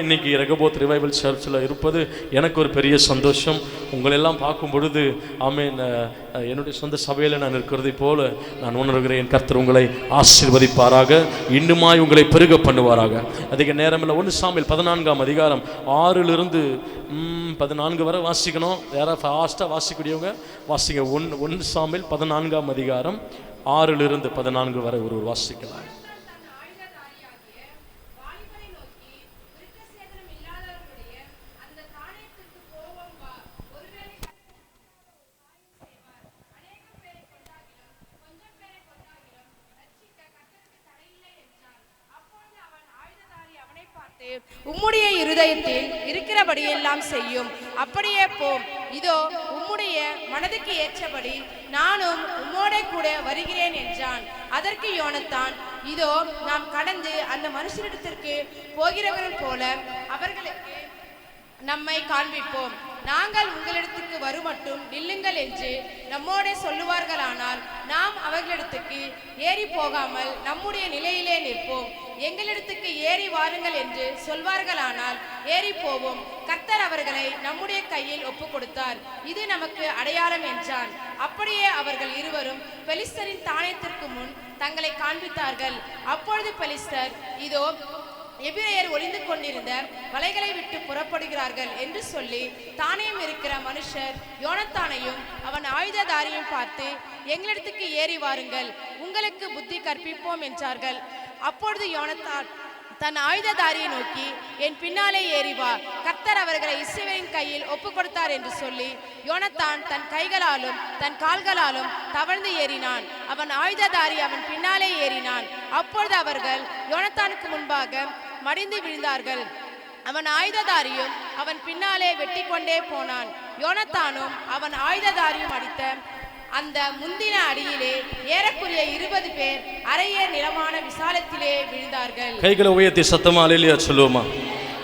இன்றைக்கி ரெகபோத் ரிவைவல் சர்ச்சில் இருப்பது எனக்கு ஒரு பெரிய சந்தோஷம். உங்களெல்லாம் பார்க்கும் பொழுது ஆமென், என்னுடைய சொந்த சபையில் நான் இருக்கிறதை போல நான் உணர்கிறேன். கர்த்தர் உங்களை ஆசீர்வதிப்பாராக, இன்னுமாய் உங்களை பெருக பண்ணுவாராக. அதிக நேரமில்லை. 1 சாமுவேல் 14ஆம் அதிகாரம் 6லிருந்து 14 வரை வாசிக்கணும். யாராவது ஃபாஸ்ட்டாக வாசிக்கூடியவங்க வாசிங்க. 1 சாமுவேல் 14ஆம் அதிகாரம் 6லிருந்து 14 வரை ஒரு வாசிக்கலாம். உம்முடைய இருதயத்தில் இருக்கிறபடியெல்லாம் செய்யும், அப்படியே போம். இதோ உம்முடைய மனதுக்கு ஏற்றபடி நானும் உம்மோட கூட வருகிறேன் என்றான். அதற்கு யோனத்தான், இதோ நாம் கடந்து அந்த மனுஷரிடத்திற்கு போகிறவர்கள் போல அவர்களுக்கு நம்மை காண்பிப்போம். நாங்கள் உங்களிடத்துக்கு வருமட்டும் நில்லுங்கள் என்று நம்மோட சொல்லுவார்களானால் நாம் அவர்களிடத்துக்கு ஏறி போகாமல் நம்முடைய நிலையிலே நிற்போம். எங்களிடத்துக்கு ஏறி வாருங்கள் என்று சொல்வார்களானால் ஏறி போவோம். கர்த்தர் அவர்களை நம்முடைய கையில் ஒப்பு கொடுத்தார், இது நமக்கு அடையாளம் என்றான். அப்படியே அவர்கள் இருவரும் பெலிஸ்தரின் தானியத்திற்கு முன் தங்களை காண்பித்தார்கள். அப்பொழுது பெலிஸ்தர், இதோ எபிரேயர் ஒளிந்து கொண்டிருந்த மலைகளை விட்டு புறப்படுகிறார்கள் என்று சொல்லி தானியம் இருக்கிற மனுஷர் யோனத்தானையும் அவன் ஆயுததாரியும் பார்த்து, எங்களிடத்துக்கு ஏறி வாருங்கள், உங்களுக்கு புத்தி கற்பிப்போம் என்றார்கள். அப்பொழுது யோனத்தான் தன் ஆயுததாரியை நோக்கி, என் பின்னாலே ஏறி வா, கர்த்தர் அவர்களை இஸ்ரவேலின் கையில் ஒப்பு கொடுத்தார் என்று சொல்லி யோனத்தான் தன் கைகளாலும் தன் கால்களாலும் தவழ்ந்து ஏறினான். அவன் ஆயுததாரி அவன் பின்னாலே ஏறினான். அப்பொழுது அவர்கள் யோனத்தானுக்கு முன்பாக மடிந்து விழுந்தார்கள். அவன் ஆயுததாரியும் அவன் பின்னாலே வெட்டி கொண்டே போனான். யோனத்தானும் அவன் ஆயுததாரியும் அடித்த அந்த முந்தின அடியிலே ஏறக்குறைய 20 பேர் அரைய நிலமான விசாலத்திலே விழுந்தார்கள். கைகளை உயர்த்தி சத்தமா அல்லேலூயா சொல்லுவோமா?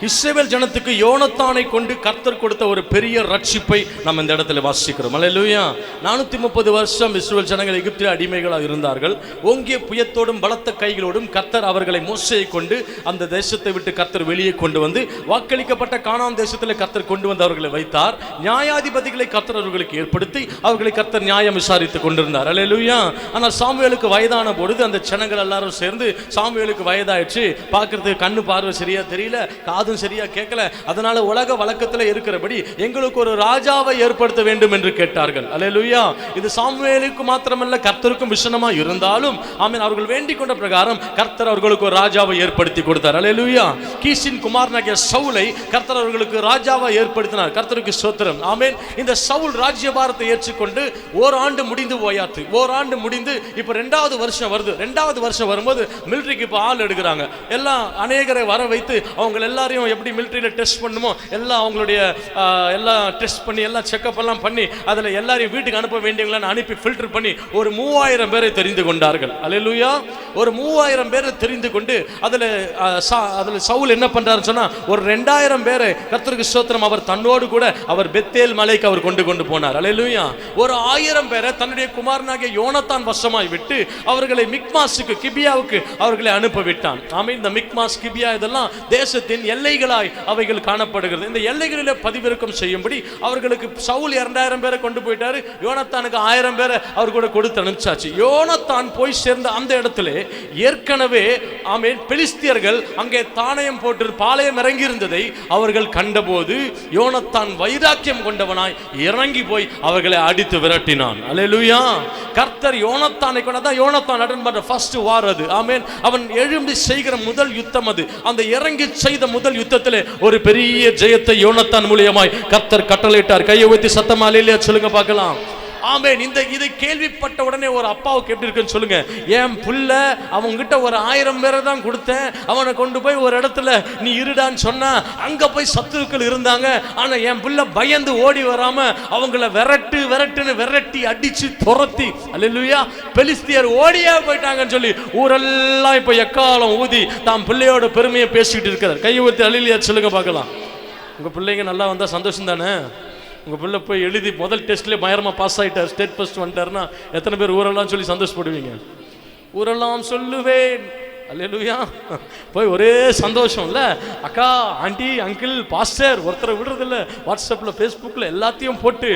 இஸ்ரவேல் ஜனத்துக்கு யோனத்தானை கொண்டு கர்த்தர் கொடுத்த ஒரு பெரிய ரட்சிப்பை நம்ம இந்த இடத்துல வாசிக்கிறோம். அல்லேலூயா. 430 வருஷம் இஸ்ரவேல் ஜனங்கள் எகிப்தில் அடிமைகளாக இருந்தார்கள். ஓங்கிய புயத்தோடும் பலத்த கைகளோடும் கர்த்தர் அவர்களை மோசேயை கொண்டு அந்த தேசத்தை விட்டு கர்த்தர் வெளியே கொண்டு வந்து வாக்களிக்கப்பட்ட கானான் தேசத்தில் கர்த்தர் கொண்டு வந்து அவர்களை வைத்தார். நியாயாதிபதிகளை கர்த்தர் அவர்களுக்கு ஏற்படுத்தி அவர்களை கர்த்தர் நியாயம் விசாரித்து கொண்டிருந்தார். அல்லேலூயா. ஆனால் சாமுவேலுக்கு வயதான பொழுது அந்த ஜனங்கள் எல்லாரும் சேர்ந்து, சாமுவேலுக்கு வயதாயிடுச்சு, பார்க்கறதுக்கு கண்ணு பார்வை சரியா தெரியல, அதுவும் சரியா கேட்கல, அதனால உலக வழக்கத்தில் இருக்கிறபடி எங்களுக்கு ஒரு ராஜாவை ஏற்படுத்த வேண்டும் என்று கேட்டார்கள். அல்லேலூயா. இது சாமுவேலுக்கு மாத்திரமல்ல கர்த்தருக்கும் விஷனமா இருந்தாலும் ஆமென், அவர்கள் வேண்டிக் கொண்ட பிரகாரம் கர்த்தர் அவர்களுக்கு ஒரு ராஜாவை ஏற்படுத்தி கொடுத்தார். அல்லேலூயா. கீசின் குமாரனாகிய சவுலை கர்த்தர் அவர்களுக்கு ராஜாவை ஏற்படுத்தினார். கர்த்தருக்கு ஸ்தோத்திரம். ஆமென். இந்த சவுல் ராஜ்யபாரத்தை ஏற்றுக்கொண்டு ஓராண்டு முடிந்து போயாச்சு. ஓராண்டு முடிந்து இப்ப 2வது வருஷம் வருது. 2வது வருஷம் வரும்போது மிலிட்டரிக்கு இப்ப ஆள் எடுக்கிறாங்க. எல்லாம் அநேகரை வர வைத்து அவங்க எல்லாரையும் எப்படி மிலிட்டரியில் டெஸ்ட் பண்ணுமோ எல்லாம் அவங்களுடைய எல்லாம் டெஸ்ட் பண்ணி எல்லாம் செக்அப் எல்லாம் பண்ணி அதில் எல்லாரையும் வீட்டுக்கு அனுப்ப வேண்டியவங்களான்னு அனுப்பி ஃபில்டர் பண்ணி ஒரு 3000 பேரை தெரிந்து கொண்டார்கள். அல்லேலூயா. ஒரு 3000 பேரை தெரிந்து கொண்டு அதில் சவுல் என்ன பண்றாருன்னு சொன்னா ஒரு 2000 பேரை கர்த்தருக்கு ஸ்தோத்திரம் அவர் தன்னோடு கூட அவர் பெத்தேல் மலைக்கு அவர் கொண்டு போனார். அல்லேலூயா. ஒரு 1000 பேரை தன்னுடைய குமாரனாகிய யோனத்தான் வசமாய் விட்டு அவர்களை மிக்மாஸுக்கு கிபியாவுக்கு அவர்களை அனுப்ப விட்டான். ஆமென். இந்த மிக்மாஸ் கிபியா இதெல்லாம் தேசத்தின் எல்லைகளாய் அவைகள் காணப்படுகிறது. இந்த எல்லைகளிலே பதிவிறக்கம் செய்யும்படி அவர்களுக்கு சவுல் 2000 பேரை கொண்டு போயிட்டாரு. யோனத்தானுக்கு 1000 பேரை அவர் கூட கொடுத்து அனுப்பிச்சாச்சு. யோனத்தான் போய் சேர்ந்த அந்த இடத்துல ஏற்கனவே ஆமென் பெலிஸ்தியர்கள் அங்கே தானியம் போட்டு பாளையம் இறங்கி இருந்ததை அவர்கள் கண்டபோது யோனத்தான் வைராக்கியம் கொண்டவனாய் இறங்கி போய் அவர்களை அடித்து விரட்டினான். அல்லேலூயா. கர்த்தர் யோனத்தானை கொண்டதான் யோனத்தான் அட்டன் பண்ற ஃபர்ஸ்ட் வார் அது. ஆமென். அவன் எழும்பி செய்கிற முதல் யுத்தம் அது. அந்த இறங்கி செய்த முதல் யுத்தத்திலே ஒரு பெரிய ஜெயத்தை யோனத்தான் மூலமாய் கர்த்தர் கட்டளையிட்டார். கையை உயர்த்தி சத்தமா அல்லேலூயா சொல்லுங்க பார்க்கலாம். ஆமென். இதை கேள்விப்பட்ட உடனே ஒரு அப்பாவுக்கு எப்படி இருக்குன்னு சொல்லுங்க. என் புள்ள அவங்கிட்ட ஒரு 1000 பேரை தான் கொடுத்தேன், அவனை கொண்டு போய் ஒரு இடத்துல நீ இருடான்னு சொன்னா அங்க போய் சத்துருக்கள் இருந்தாங்க, ஆனா என் புள்ள பயந்து ஓடி வராம அவங்கள விரட்டி அடிச்சு துரத்தி அல்லேலூயா பெலிஸ்தியர் ஓடியே போயிட்டாங்கன்னு சொல்லி ஊரெல்லாம் இப்ப எக்காலம் ஊதி தாம் பிள்ளையோட பெருமையை பேசிக்கிட்டு இருக்கிறார். கையை ஊத்தி அல்லேலூயா சொல்லுங்க பார்க்கலாம். உங்க பிள்ளைங்க நல்லா வந்தா சந்தோஷம் தானே? உங்கள் பிள்ளை போய் எழுதி முதல் டெஸ்ட்லேயே பயங்கரமாக பாஸ் ஆகிட்டார், ஸ்டேட் ஃபர்ஸ்ட் வந்துட்டாருன்னா எத்தனை பேர் ஊரெல்லாம் சொல்லி சந்தோஷப்படுவீங்க? ஊரெல்லாம் சொல்லுவேன் அல்லேலூயா. போய் ஒரே சந்தோஷம் இல்லை, அக்கா ஆண்டி அங்கிள் பாஸ்டர் ஒருத்தரை விடுறதில்ல, வாட்ஸ்அப்பில் ஃபேஸ்புக்கில் எல்லாத்தையும் போட்டு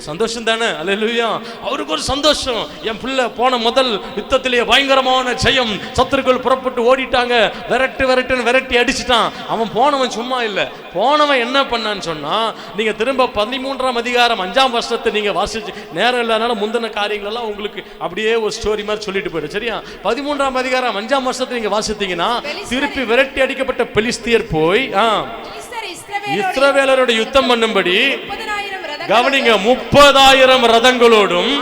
சந்தோஷம் தானே. அல்லேலூயா. அவருக்கு ஒரு சந்தோஷம், என் பிள்ளை போன முதல் யுத்தத்திலேயே பயங்கரமான ஜெயம், சத்துருக்கள் புறப்பட்டு ஓடிட்டாங்க, விரட்டுன்னு விரட்டி அடிச்சுட்டான். அவன் போனவன் சும்மா இல்லை, போனவன் என்ன பண்ணான்னு சொன்னால், நீங்கள் திரும்ப 13ஆம் அதிகாரம் 5ஆம் வருஷத்தை நீங்கள் வாசிச்சு, நேரம் இல்லாதனால முந்தின காரியங்களெல்லாம் உங்களுக்கு அப்படியே ஒரு ஸ்டோரி மாதிரி சொல்லிட்டு போயிடு. சரியா? 13ஆம் அதிகாரம் 5ஆம் வருஷத்தை நீங்க வாசித்தீங்கன்னா, திருப்பி விரட்டி அடிக்கப்பட்ட பெலிஸ்தியர் போய் இஸ்ரவேலரோட யுத்தம் பண்ணும்படி கவனிங்க, 30,000 ரதங்களோடும்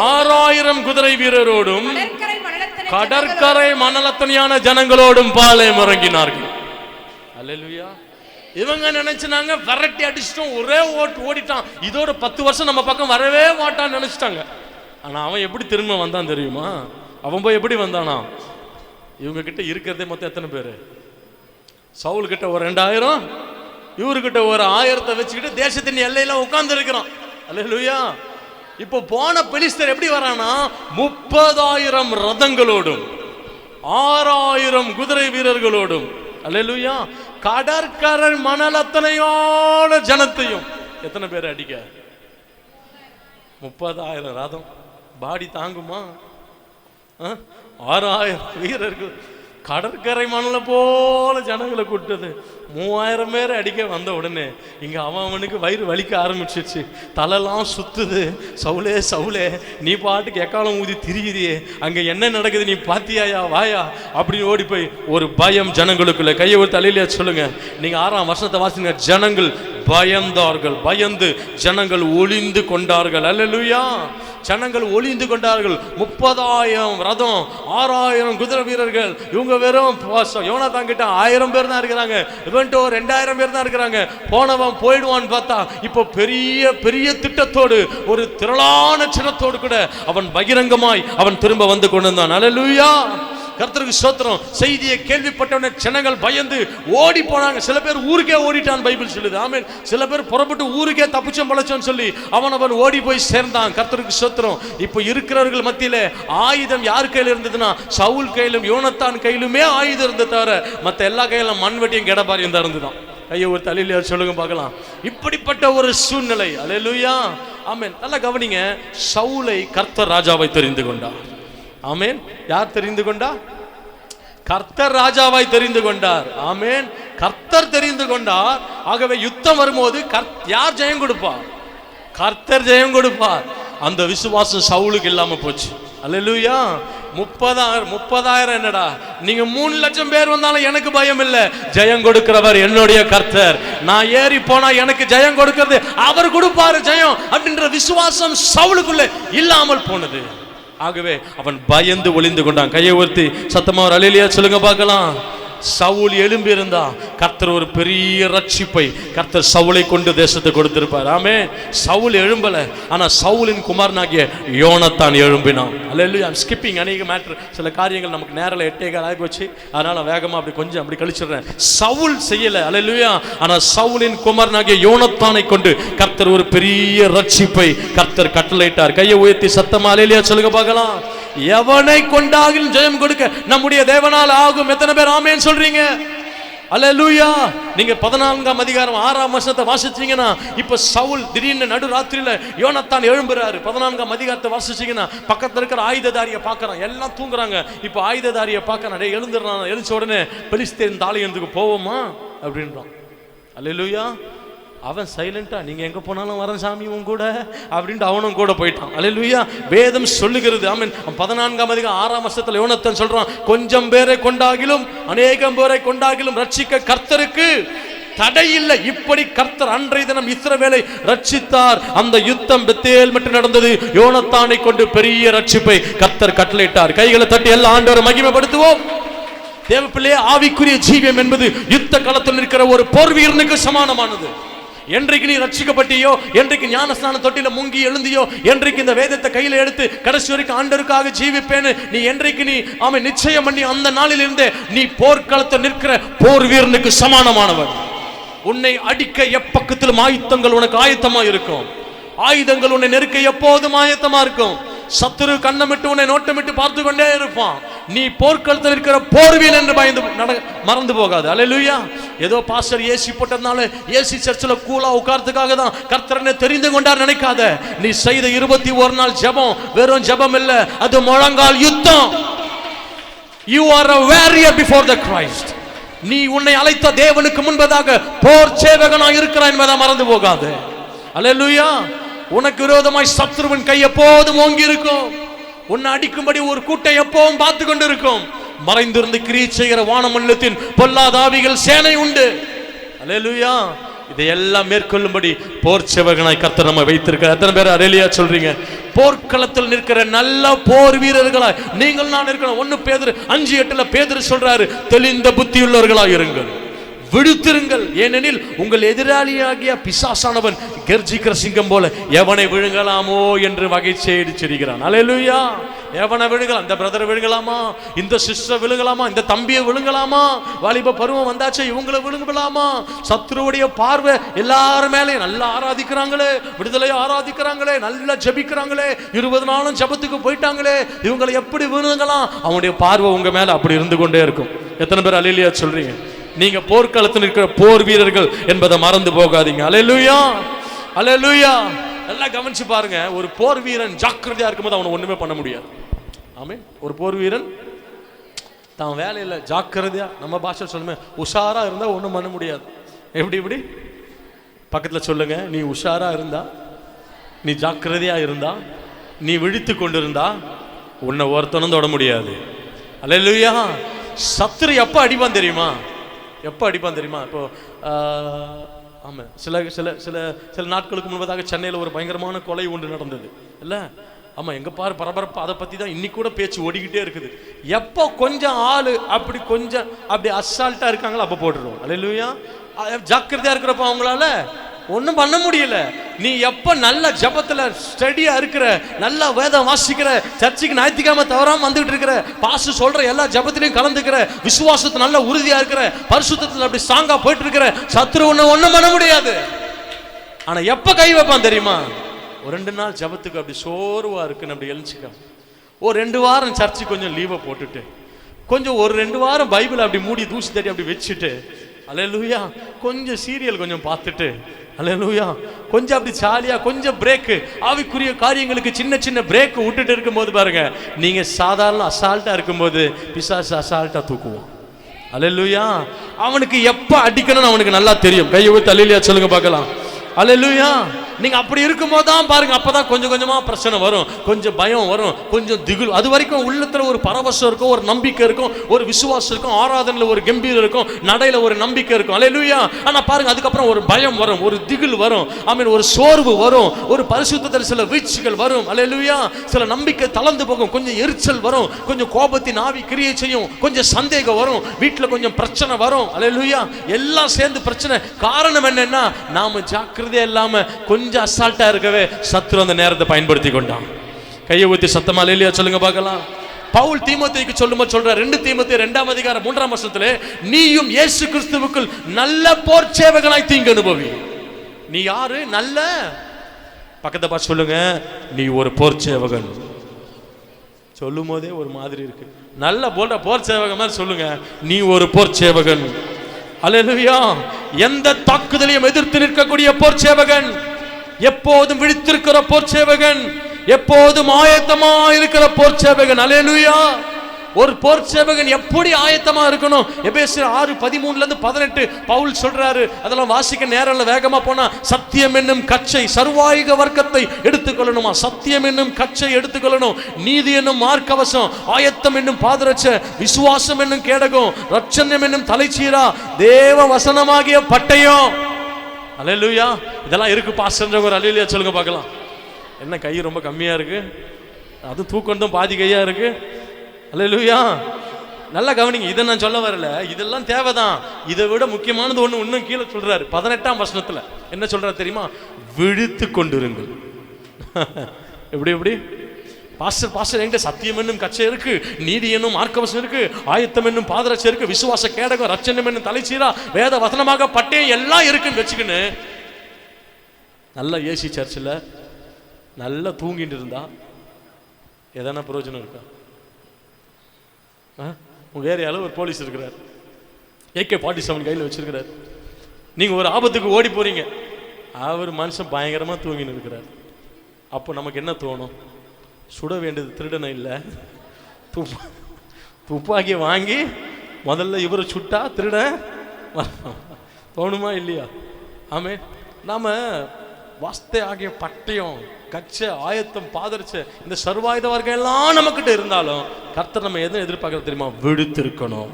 6,000 குதிரை வீரரோடும் கடற்கரை மணலத்தனையான ஜனங்களோடும் பாளையம் இறங்கினார்கள். அல்லேலூயா. இவங்க நினைச்சாங்க விரட்டி அடிச்சிட்டோம், ஒரே ஓடிட்டான், இதோட 10 வருஷம் நம்ம பக்கம் வரவே மாட்டான்னு நினைச்சிட்டாங்க. ஆனா அவன் எப்படி திரும்ப வந்தான் தெரியுமா? அவன் போய் எப்படி வந்தானா? இவங்க கிட்ட இருக்கிறதே மொத்தம் எத்தனை பேரு? சவுல் கிட்ட ஒரு 2000, இவருக்கிட்ட ஒரு 1000 வச்சுக்கிட்டு தேசத்தின் எல்லையில உட்கார்ந்து இருக்கிறான். அல்லேலூயா. இப்போ போன பெலிஸ்தர் எப்படி வரானா? 30,000 ரதங்களோடும் 6,000 குதிரை வீரர்களோடும். அல்லேலூயா. கடற்கரை மணல் அத்தனையோட ஜனத்தையும் எத்தனை பேர் அடிக்க? 30,000 ரதம் பாடி தாங்குமா? 6,000 வீரர்கள் கடற்கரை மணலை போல ஜனங்களை கூட்டது. 3,000 பேரை அடிக்க வந்த உடனே இங்க அவனுக்கு வயிறு வலிக்க ஆரம்பிச்சிருச்சு, தலைலாம் சுத்துது. சவுலே சவுலே, நீ பாட்டுக்கு எக்காலம் ஊதி திரிகிறியே, அங்க என்ன நடக்குது நீ பாத்தியாயா, வாயா அப்படின்னு ஓடி போய் ஒரு பயம் ஜனங்களுக்குள்ள. கையை ஒரு தலையில சொல்லுங்க. நீங்க 6ஆம் வருஷத்தை வாசிங்க. ஜனங்கள் பயந்தார்கள், பயந்து ஜனங்கள் ஒளிந்து கொண்டார்கள். அல்லேலூயா. ஜனங்கள் ஒளிந்து கொண்டார்கள். 30,000 ரதம், 6,000 குதிரை வீரர்கள். இவங்க வெறும் யோனாதான் கிட்ட 1000 பேர் தான் இருக்கிறாங்க, இவன்ட்டு 2,000 பேர் தான் இருக்கிறாங்க. போனவன் போயிடுவான்னு பார்த்தா இப்போ பெரிய பெரிய திட்டத்தோடு ஒரு திரளான சின்னத்தோடு கூட அவன் பகிரங்கமாய் அவன் திரும்ப வந்து கொண்டிருந்தான். அல்லேலூயா. கர்த்தருக்கு ஸ்தோத்திரம். செய்தியை கேள்விப்பட்டவனே ஜனங்கள் பயந்து ஓடி போனாங்க. சில பேர் ஊருக்கே ஓடிட்டான் பைபிள் சொல்லுது. ஆமென். சில பேர் புறப்பட்டு ஊருக்கே தப்பிச்சோம் பழச்சோன்னு சொல்லி அவன் ஓடி போய் சேர்ந்தான். கர்த்தருக்கு ஸ்தோத்திரம். இப்போ இருக்கிறவர்கள் மத்தியில ஆயுதம் யார் கையில் இருந்ததுன்னா, சவுல் கையிலும் யோனத்தான் கையிலுமே ஆயுதம் இருந்தது தவிர மற்ற எல்லா கையிலும் மண்வெட்டியும் கெடபாரியும் தான் இருந்துதான். கையை ஒரு தலையில சொல்லுங்க பார்க்கலாம். இப்படிப்பட்ட ஒரு சூழ்நிலை. அல்லேலூயா. ஆமென். நல்லா கவனிங்க. சவுலை கர்த்தர் ராஜாவை தெரிந்து கொண்டார். ஆமென். யார் தெரிந்து கொண்டா? கர்த்தர் ராஜாவாய் தெரிந்து கொண்டார். ஆமென். கர்த்தர் தெரிந்து கொண்டார். ஆகவே யுத்தம் வரும்போது யார் ஜெயம் கொடுப்பார்? கர்த்தர் ஜெயம் கொடுப்பார். அந்த விசுவாசம் சவுலுக்கு இல்லாம போச்சு. அல்லேலூயா. 30,000 என்னடா, நீங்க 3 லட்சம் பேர் வந்தாலும் எனக்கு பயம் இல்லை. ஜெயம் கொடுக்கிறவர் என்னுடைய கர்த்தர். நான் ஏறி போனா எனக்கு ஜெயம் கொடுக்கிறது அவர் கொடுப்பாரு ஜெயம் அப்படின்ற விசுவாசம் சவுலுக்குள்ள இல்லாமல் போனது. ஆகவே அவன் பயந்து ஒளிந்து கொண்டான். கையை உயர்த்தி சத்தமா ஒரு அல்லேலூயா சொல்லுங்க பார்க்கலாம். சவுல் எழும்பி இருந்தா கர்த்தர் ஒரு பெரிய ரட்சிப்பை கர்த்தர் சவுலை கொண்டு தேசத்தை கொடுத்திருப்பார். ஆமென். சவுல் எழும்பல, ஆனா சவுலின் குமாரனாகிய யோனத்தான் எழும்பினான். அல்லேலூயா. ஐ அம் ஸ்கிப்பிங் அநேக மேட்டர். சில காரியங்கள் நமக்கு நேரில் 8:15 ஆகி போச்சு, அதனால வேகமா அப்படி கொஞ்சம் அப்படி கழிச்சிடுறேன். சவுல் செய்யல. அல்லேலூயா. ஆனா சவுலின் குமாரனாகிய யோனத்தானை கொண்டு கர்த்தர் ஒரு பெரிய ரட்சிப்பை கர்த்தர் கட்டளையிட்டார். கையை உயர்த்தி சத்தமா அல்லேலூயா சொல்லுங்க பார்க்கலாம். எவனை கொண்டாகிலும் ஜெயம் கொடுக்க நம்முடைய தேவனால் ஆகும். எத்தனை பேர் ஆமென் சொல்றீங்க? அல்லேலூயா. நீங்க 14ஆம் அதிகாரம் 6ஆம் வசனத்தை வாசிச்சீங்கன்னா, இப்ப சவுல் திடீர்னு நடுராத்திரியில யோனத்தான் எழும்புறாரு. 14ஆம் அதிகாரத்தை வாசிச்சீங்கன்னா பக்கத்துல இருக்கிற ஆயுததாரியை பார்க்கறான். எல்லாம் தூங்குறாங்க. இப்ப ஆயுததாரியை பார்க்கறான். டேய் எழுந்துறான். எழுந்த உடனே பெலிஸ்தேன் தாலியந்துக்கு போவோமா அப்படின்றான். அல்லேலூயா. அவன் சைலண்டா, நீங்க எங்க போனாலும் வரேன் சாமி உன் கூட அப்படின்ட்டு அவனும் கூட போயிட்டான். அல்லேலூயா. வேதம் சொல்லுகிறது. ஆமென். 14ஆம் அதிகாரம் 6ஆம் வசனத்துல யோனத்தான் சொல்றான், கொஞ்சம் பேரை கொண்டாகிலும் அநேகம் பேரை கொண்டாகிலும் ரட்சிக்க கர்த்தருக்கு தடை இல்லை. இப்படி கர்த்தர் அன்றைய தினம் இஸ்ரவேலை ரட்சித்தார். அந்த யுத்தம் பெத்தேல் மட்டும் நடந்தது. யோனத்தானை கொண்டு பெரிய ரட்சிப்பை கர்த்தர் கட்டளையிட்டார். கைகளை தட்டி எல்லா ஆண்டவரை மகிமைப்படுத்துவோம். தேவ பிள்ளையே, ஆவிக்குரிய ஜீவியம் என்பது யுத்த களத்தில் இருக்கிற ஒரு போர் வீரனுக்கு சமானமானது. என்றைக்கு நீ ரட்சிக்கப்பட்டியோ, என்றைக்கு ஞானஸ்நான தொட்டில முங்கி எழுந்தியோ, என்றைக்கு இந்த வேதத்தை கையில எடுத்து கடைசி வரைக்கும் ஆண்டவருக்காக ஜீவிப்பேன்னு நீ என்றைக்கு நீ அவன் நிச்சயம் பண்ணி அந்த நாளில் இருந்தே நீ போர்க்களத்தில் நிற்கிற போர் வீரனுக்கு சமானமானவன். உன்னை அடிக்க எப்பக்கத்திலும் ஆயுதங்கள் உனக்கு ஆயத்தமா இருக்கும். ஆயுதங்கள் உன்னை நெருக்க எப்போதும் ஆயத்தமா இருக்கும். சத்துரு கண்ணமிட்டு உன்னை நோட்டமிட்டு பார்த்து கொண்டே இருப்பான். நீ போர்க்களத்தில் இருக்கிற போர்வீல் என்று பயந்து மறந்து போகாது. அல்லேலூயா. ஏதோ பாஸ்டர் ஏசி போட்டதுனால ஏசி சர்ச்சில் கூலா உட்கார்றதுக்காக தான் கர்த்தரனை தெரிந்து கொண்டார் நினைக்காத. நீ செய்த 21 நாள் ஜெபம் வெறும் ஜெபம் இல்ல, அது முழங்கால் யுத்தம். You are a warrior before the Christ. நீ உன்னை அழைத்த தேவனுக்கு முன்பதாக போர் சேவகனாய் இருக்கிறாய் என்பதை மறந்து போகாது. அல்லேலூயா. உனக்கு விரோதமாய் சத்துருவின் கை எப்போதும் ஓங்கி இருக்கும். உன்னை அடிக்கும்படி ஒரு கூட்டை எப்பவும் பார்த்து கொண்டு இருக்கும். மறைந்திருந்து கிரியை செய்கிற வானமண்டலத்தின் பொல்லாத ஆவிகள் சேனை உண்டு. அல்லேலூயா. இதையெல்லாம் மேற்கொள்ளும்படி போர் சேவகனாய் கர்த்தர் நம்மை வைத்திருக்கிறார். எத்தனை பேர் அல்லேலூயா சொல்றீங்க? போர்க்களத்தில் நிற்கிற நல்ல போர் வீரர்களாய் நீங்கள் நான் இருக்கணும். 1 பேதுரு 5:8 பேதுரு சொல்றாரு, தெளிந்த புத்தியுள்ளவர்களாய் இருங்கள், விடுத்திருங்கள், ஏனெனில் உங்கள் எதிராளியாகிய பிசாசானவன் கர்ஜிக்கிற சிங்கம் போல எவனை விழுங்கலாமோ என்று வகை செய்கிறான். அல்லேலூயா. எவனை விழுங்கலாம்? இந்த பிரதரை விழுங்கலாமா? இந்த சிஸ்டர் விழுங்கலாமா? இந்த தம்பியை விழுங்கலாமா? வாலிப பருவம் வந்தாச்சு, இவங்களை விழுங்கலாமா? சத்ருவுடைய பார்வை எல்லாரும் மேலே. நல்லா ஆராதிக்கிறாங்களே, விடுதலையை ஆராதிக்கிறாங்களே, நல்லா ஜபிக்கிறாங்களே, 20 நாளும் ஜபத்துக்கு போயிட்டாங்களே, இவங்களை எப்படி விழுங்கலாம்? அவனுடைய பார்வை உங்க மேல அப்படி இருந்து கொண்டே இருக்கும். எத்தனை பேர் அல்லேலூயா சொல்றீங்க? நீங்க போர்க்களத்தில் இருக்கிற போர் வீரர்கள் என்பதை மறந்து போகாதீங்க. அல்லேலூயா. அல்லேலூயா. எல்லாம் கவனிச்சு பாருங்க. ஒரு போர் வீரன் ஜாக்கிரதையா இருக்கும்போது அவனை ஒண்ணுமே பண்ண முடியாது. ஆமென். ஒரு போர் வீரன் தான் வேலையில ஜாக்கிரதையா, நம்ம பாஷை சொல்லுமே, உஷாரா இருந்தா ஒண்ணும் பண்ண முடியாது. எப்படி பக்கத்துல சொல்லுங்க, நீ உஷாரா இருந்தா, நீ ஜாக்கிரதையா இருந்தா, நீ விழித்து கொண்டிருந்தா உன்னை ஒருத்தனும் தொட முடியாது. அல்லேலூயா. சத்துரு எப்ப அடிப்பான் தெரியுமா? எப்போ அடிப்பான் தெரியுமா? இப்போ ஆமாம், சில சில சில சில நாட்களுக்கு முன்பதாக சென்னையில் ஒரு பயங்கரமான கொலை ஒன்று நடந்தது இல்லை? ஆமாம், எங்கே பாரு பரபரப்பு, அதை பற்றி தான் இன்னைக்கு கூட பேச்சு ஓடிக்கிட்டே இருக்குது. எப்போ கொஞ்சம் ஆள் அப்படி அசால்ட்டாக இருக்காங்களோ அப்போ போட்டுருவோம். அல்லேலூயா. ஜாக்கிரதையாக இருக்கிறப்ப அவங்களால ஒன்றும் பண்ண முடியல. நீ எப்போ நல்ல ஜபத்தில் ஸ்டடியா இருக்கிற, நல்ல வேதம் வாசிக்கிற, சர்ச்சுக்கு ஞாயிற்றுக்கிழமை தவறாம வந்துகிட்டு இருக்கிற, பாசு சொல்ற எல்லா ஜபத்திலையும் கலந்துக்கிற, விசுவாசத்து நல்ல உறுதியா இருக்கிற, பரிசுத்தத்தில் அப்படி ஸ்ட்ராங்கா போயிட்டு இருக்கிற, சத்துரு ஒன்றும் பண்ண முடியாது. ஆனா எப்ப கை வைப்பான் தெரியுமா? ஒரு 2 நாள் ஜபத்துக்கு அப்படி சோர்வா இருக்குன்னு அப்படி எழுச்சிக்க, ஒரு 2 வாரம் சர்ச்சுக்கு கொஞ்சம் லீவை போட்டுட்டு, கொஞ்சம் ஒரு 2 வாரம் பைபிள் அப்படி மூடி தூசி தட்டி அப்படி வச்சுட்டு, அல்லேலூயா, கொஞ்சம் சீரியல் கொஞ்சம் பார்த்துட்டு, அல்லேலூயா, கொஞ்சம் அப்படி ஜாலியா கொஞ்சம் பிரேக், ஆவிக்குரிய காரியங்களுக்கு சின்ன சின்ன பிரேக் விட்டுட்டு இருக்கும்போது பாருங்க, நீங்க சாதாரண அசால்ட்டா இருக்கும்போது பிசாசு அசால்ட்டா தூக்குவோம். அல்லேலூயா. அவனுக்கு எப்ப அடிக்கணும்னு அவனுக்கு நல்லா தெரியும். கையை ஊத்தி அல்லேலூயா சொல்லுங்க பார்க்கலாம். அல்லேலூயா. நீங்க அப்படி இருக்கும்போது தான் பாருங்க, அப்பதான் கொஞ்சம் கொஞ்சமா பிரச்சனை வரும், கொஞ்சம் பயம் வரும், கொஞ்சம் திகில். அது வரைக்கும் உள்ளத்துல ஒரு பரவசம் இருக்கும், ஒரு நம்பிக்கை இருக்கும், ஒரு விசுவாசம் இருக்கும், ஆராதனையில ஒரு கம்பீரம் இருக்கும், நடையில ஒரு நம்பிக்கை இருக்கும். அல்லேலூயா. ஆனா பாருங்க, அதுக்கப்புறம் ஒரு பயம் வரும், ஒரு திகில் வரும், ஆமென், ஒரு சோர்வு வரும், ஒரு பரிசுத்தத்தில் சில வீழ்ச்சிகள் வரும். அல்லேலூயா. சில நம்பிக்கை தளர்ந்து போகும், கொஞ்சம் எரிச்சல் வரும், கொஞ்சம் கோபத்தின் ஆவி கிரியை செய்யும், கொஞ்சம் சந்தேகம் வரும், வீட்டுல கொஞ்சம் பிரச்சனை வரும். அல்லேலூயா. எல்லாம் சேர்ந்து பிரச்சனை. காரணம் என்னன்னா, நாம ஜாக்கிரதையா இல்லாம கொஞ்சம் அசால்ட்டா இருக்கவே சத்துரு அந்த நேரத்தை பயன்படுத்தி கொண்டான். கையை ஊத்தி சத்தமா அல்லேலூயா சொல்லுங்க பார்க்கலாம். பவுல் தீமோத்தேயுக்கு சொல்லும்போது சொல்றார், 2 தீமோத்தேயு 2ஆம் அதிகாரம் 3ஆம் வசனத்திலே, நீயும் இயேசு கிறிஸ்துவுக்குள் நல்ல போர் சேவகனாய் தீங்கு அனுபவி. நீ யாரு? நல்ல, பக்கத்தை பார்த்து சொல்லுங்க, நீ ஒரு போர் சேவகன். சொல்லும் போதே ஒரு மாதிரி இருக்கு. நல்ல போர் சேவகன் மாதிரி சொல்லுங்க, நீ ஒரு போர் சேவகன். அல்லேலூயா. எந்த தாக்குதலையும் எதிர்த்து நிற்கக்கூடிய போர் சேவகன், எப்போதும் விழித்திருக்கிற போர் சேவகன், எப்போதும் ஆயத்தமா இருக்கிற போர் சேவகன். அல்லேலூயா. ஒரு போர் சேவகன் எப்படி ஆயத்தமா இருக்கணும்? எபேசியர் 6:13-18 பவுல் சொல்றாரு. அதெல்லாம் வாசிக்க நேரம் இல்ல, வேகமா போனா, சத்தியம் என்னும் கச்சை, சர்வாயுக வர்க்கத்தை எடுத்துக்கொள்ளணுமா? சத்தியம் என்னும் கச்சை எடுத்துக்கொள்ளணும், நீதி என்னும் மார்க்கவசம், ஆயத்தம் என்னும் பாதரட்சை, விசுவாசம் என்னும் கேடகம், ரட்சண்யம் என்னும் தலைச்சீரா, தேவ வசனமாகிய பட்டயம். அல்லேலூயா. இதெல்லாம் இருக்கு பாஸ்டர், ஒரு அல்லேலூயா சொல்லுங்க பார்க்கலாம். என்ன கை ரொம்ப கம்மியா இருக்கு? அது தூக்கம் பாதி கையா இருக்கு. அல்லேலூயா. நல்லா கவனிங்க, இதை நான் சொல்ல வரல, இதெல்லாம் தேவைதான். இதை விட முக்கியமானது ஒண்ணு இன்னும் கீழே சொல்றாரு. 18ஆம் வசனத்துல என்ன சொல்றாரு தெரியுமா? விழித்து கொண்டிருங்கள். எப்படி பாஸ்டர் என்கிட்ட சத்தியம் என்னும் கச்சை இருக்கு, நீதி என்னும் மார்க்கவசம் இருக்கு, ஆயத்தம் என்னும் பாதரட்சை இருக்கு, விசுவாச கேடகம், ரட்சண்யம் என்னும் தலைச்சீரா, வேத வசனமாக பட்டயம் எல்லாம் இருக்குன்னு வச்சுக்கின்னு நல்ல ஏசி சர்ச்சில் நல்லா தூங்கிட்டு இருந்தா எதனா பிரயோஜனம் இருக்கா? உங்கள் ஏரியாவில் ஒரு போலீஸ் இருக்கிறார், AK-47 கையில் வச்சிருக்கிறார். நீங்கள் ஒரு ஆபத்துக்கு ஓடி போகிறீங்க, அவர் மனுஷன் பயங்கரமாக தூங்கின்னு இருக்கிறார். அப்போ நமக்கு என்ன தோணும்? சுட வேண்டியது திருடனை இல்லை, துப்பாக்கியை வாங்கி முதல்ல இவரை சுட்டா திருடன் தோணுமா இல்லையா? ஆமே. நாம் வாஸ்தை ஆகிய பட்டயம், கச்ச, ஆயத்தம், பாதரிச்ச இந்த சர்வாயுத வர்க்கம் எல்லாம் நம்மக்கிட்ட இருந்தாலும் கர்த்தர் நம்ம எதை எதிர்பார்க்கறது தெரியுமா? விழுத்திருக்கணும்.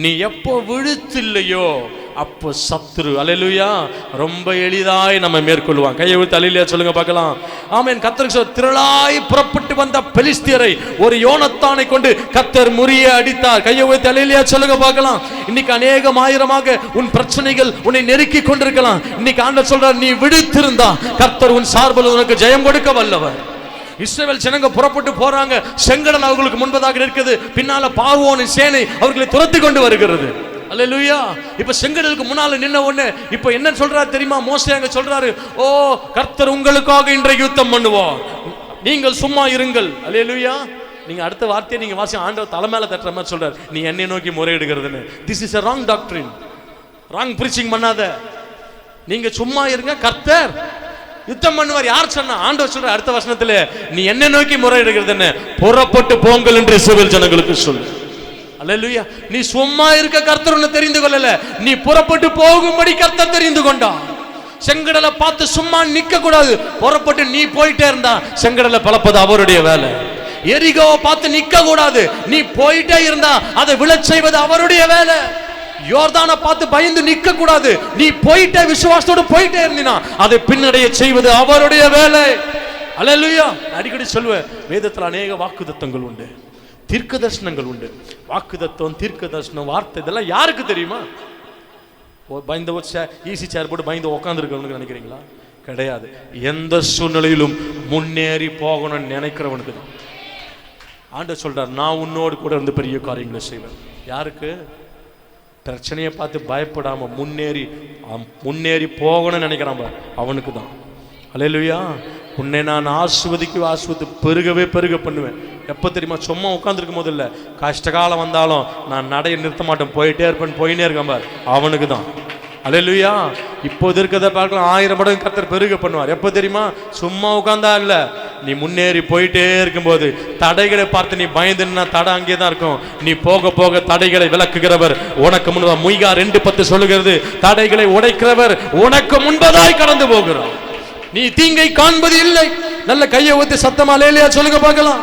நீ எப்போ விழுத்தில்லையோ அப்போ சத்துரு அல்லேலூயா ரொம்ப எளிதாய் நம்ம மேற்கொள்வான். கையை விட்டு அல்லேலூயா சொல்லுங்க பார்க்கலாம். ஆமென். கர்த்தருக்கு திரளாய் புறப்பட்டு வந்த பெலிஸ்தியரை ஒரு யோனத்தானை கொண்டு கர்த்தர் முறிய அடித்தார். கையை விட்டு அல்லேலூயா சொல்லுங்க பார்க்கலாம். இன்னைக்கு அநேகம் ஆயிரமாக உன் பிரச்சனைகள் உன்னை நெருக்கி கொண்டிருக்கலாம். இன்னைக்கு ஆண்டவர் சொல்றார், நீ விழித்திருந்தா கர்த்தர் உன் சார்பில் உனக்கு ஜெயம் கொடுக்க வல்லவர். இஸ்ரவேல் ஜனங்க புறப்பட்டு போறாங்க, செங்கடல் அவர்களுக்கு முன்பதாக இருக்குது, பின்னால பார்வோனின் சேனை அவர்களை துரத்தி கொண்டு வருகிறது. அல்லேலூயா. இப்ப செங்கடலுக்கு முன்னால நின்ன உடனே இப்ப என்ன சொல்றாரு தெரியுமா? மோசே அங்க சொல்றாரு, ஓ கர்த்தர் உங்களுக்காக இன்றைக்கு யுத்தம் பண்ணுவார், நீங்கள் சும்மா இருங்கள். அல்லேலூயா. நீங்க அடுத்த வார்த்தையை நீங்க வாசி, ஆண்டவர் தலைமையில தட்டுற மாதிரி சொல்றாரு, நீ என்னை நோக்கி முறையிடுகிறதுன்னு. This is a wrong doctrine. Wrong preaching பண்ணாத. நீங்க சும்மா இருங்க, கர்த்தர் யுத்தம் பண்ணுவார். யார் சொன்னா? ஆண்டவர் சொல்ற அடுத்த வசனத்துல, நீ என்ன நோக்கி முறையிடுகிறது என்ன? புறப்பட்டு போங்கள் என்று இஸ்ரவேல் ஜனங்களுக்கு சொல்லு. அல்லேலூயா. நீ சும்மா இருக்க கர்த்தர் உன்னை தெரிந்து கொள்ளல, நீ புறப்பட்டு போகும்படி கர்த்தர் தெரிந்து கொண்டான். செங்கடலை பார்த்து சும்மா நிக்க கூடாது, புறப்பட்டு நீ போயிட்டே இருந்தா செங்கடலை பலப்பது அவருடைய வேலை. எரிகோவை பார்த்து நிக்க கூடாது, நீ போயிட்டே இருந்தா அதை விழச் செய்வது அவருடைய வேலை. யோர்தானை பார்த்து பயந்து நிக்க கூடாது, நீ போயிட்டே விசுவாசத்தோடு போயிட்டே இருந்தீனா அதை பின்னடைய செய்வது அவருடைய வேலை. அல்லேலூயா. அடிக்கடி சொல்லுவேன், வேதத்தில் அநேக வாக்குத்தத்தங்கள் உண்டு, தீர்க்க தரிசனங்கள் உண்டு. வாக்குத்தத்தம், தீர்க்க தரிசனம், வார்த்தை இதெல்லாம் யாருக்கு தெரியுமா? பயந்த ஈஸி சேர் போட்டு பயந்து உட்காந்துருக்கவனுக்கு நினைக்கிறீங்களா? கிடையாது. எந்த சூழ்நிலையிலும் முன்னேறி போகணும்னு நினைக்கிறவனுக்கு தான் ஆண்டவர் சொல்றார், நான் உன்னோடு கூட இருந்து பெரிய காரியங்களை செய்வேன். யாருக்கு? பிரச்சனையை பார்த்து பயப்படாம முன்னேறி போகணும்னு நினைக்கிறான் அவனுக்கு தான். அல்லேலூயா. உன்னை நான் ஆசீர்வதித்து பெருகவே பெருக பண்ணுவேன். எப்போ தெரியுமா? சும்மா உட்காந்துருக்கும் போது இல்லை, கஷ்டகாலம் வந்தாலும் நான் நடைய நிறுத்த மாட்டேன், போயிட்டே இருப்பேன், போயினே இருக்கேன் பார், அவனுக்கு தான். அல்லேலூயா. இப்போது இருக்கிறத பார்க்கலாம், 1000 மடங்கு கர்த்தர் பெருக பண்ணுவார். எப்போ தெரியுமா? சும்மா உட்கார்ந்தா இல்லை, நீ முன்னேறி போயிட்டே இருக்கும்போது. தடைகளை பார்த்து நீ பயந்துன்னா தடை அங்கே தான் இருக்கும். நீ போக போக தடைகளை விளக்குகிறவர் உனக்கு முன்பதாக. முய்கா 2:10 சொல்லுகிறது, தடைகளை உடைக்கிறவர் உனக்கு முன்பதாய் கடந்து போகிறார், நீ தீங்கை காண்பது இல்லை. நல்ல கையை ஊத்தி சத்தமா அல்லேலூயா சொல்லுங்க பார்க்கலாம்.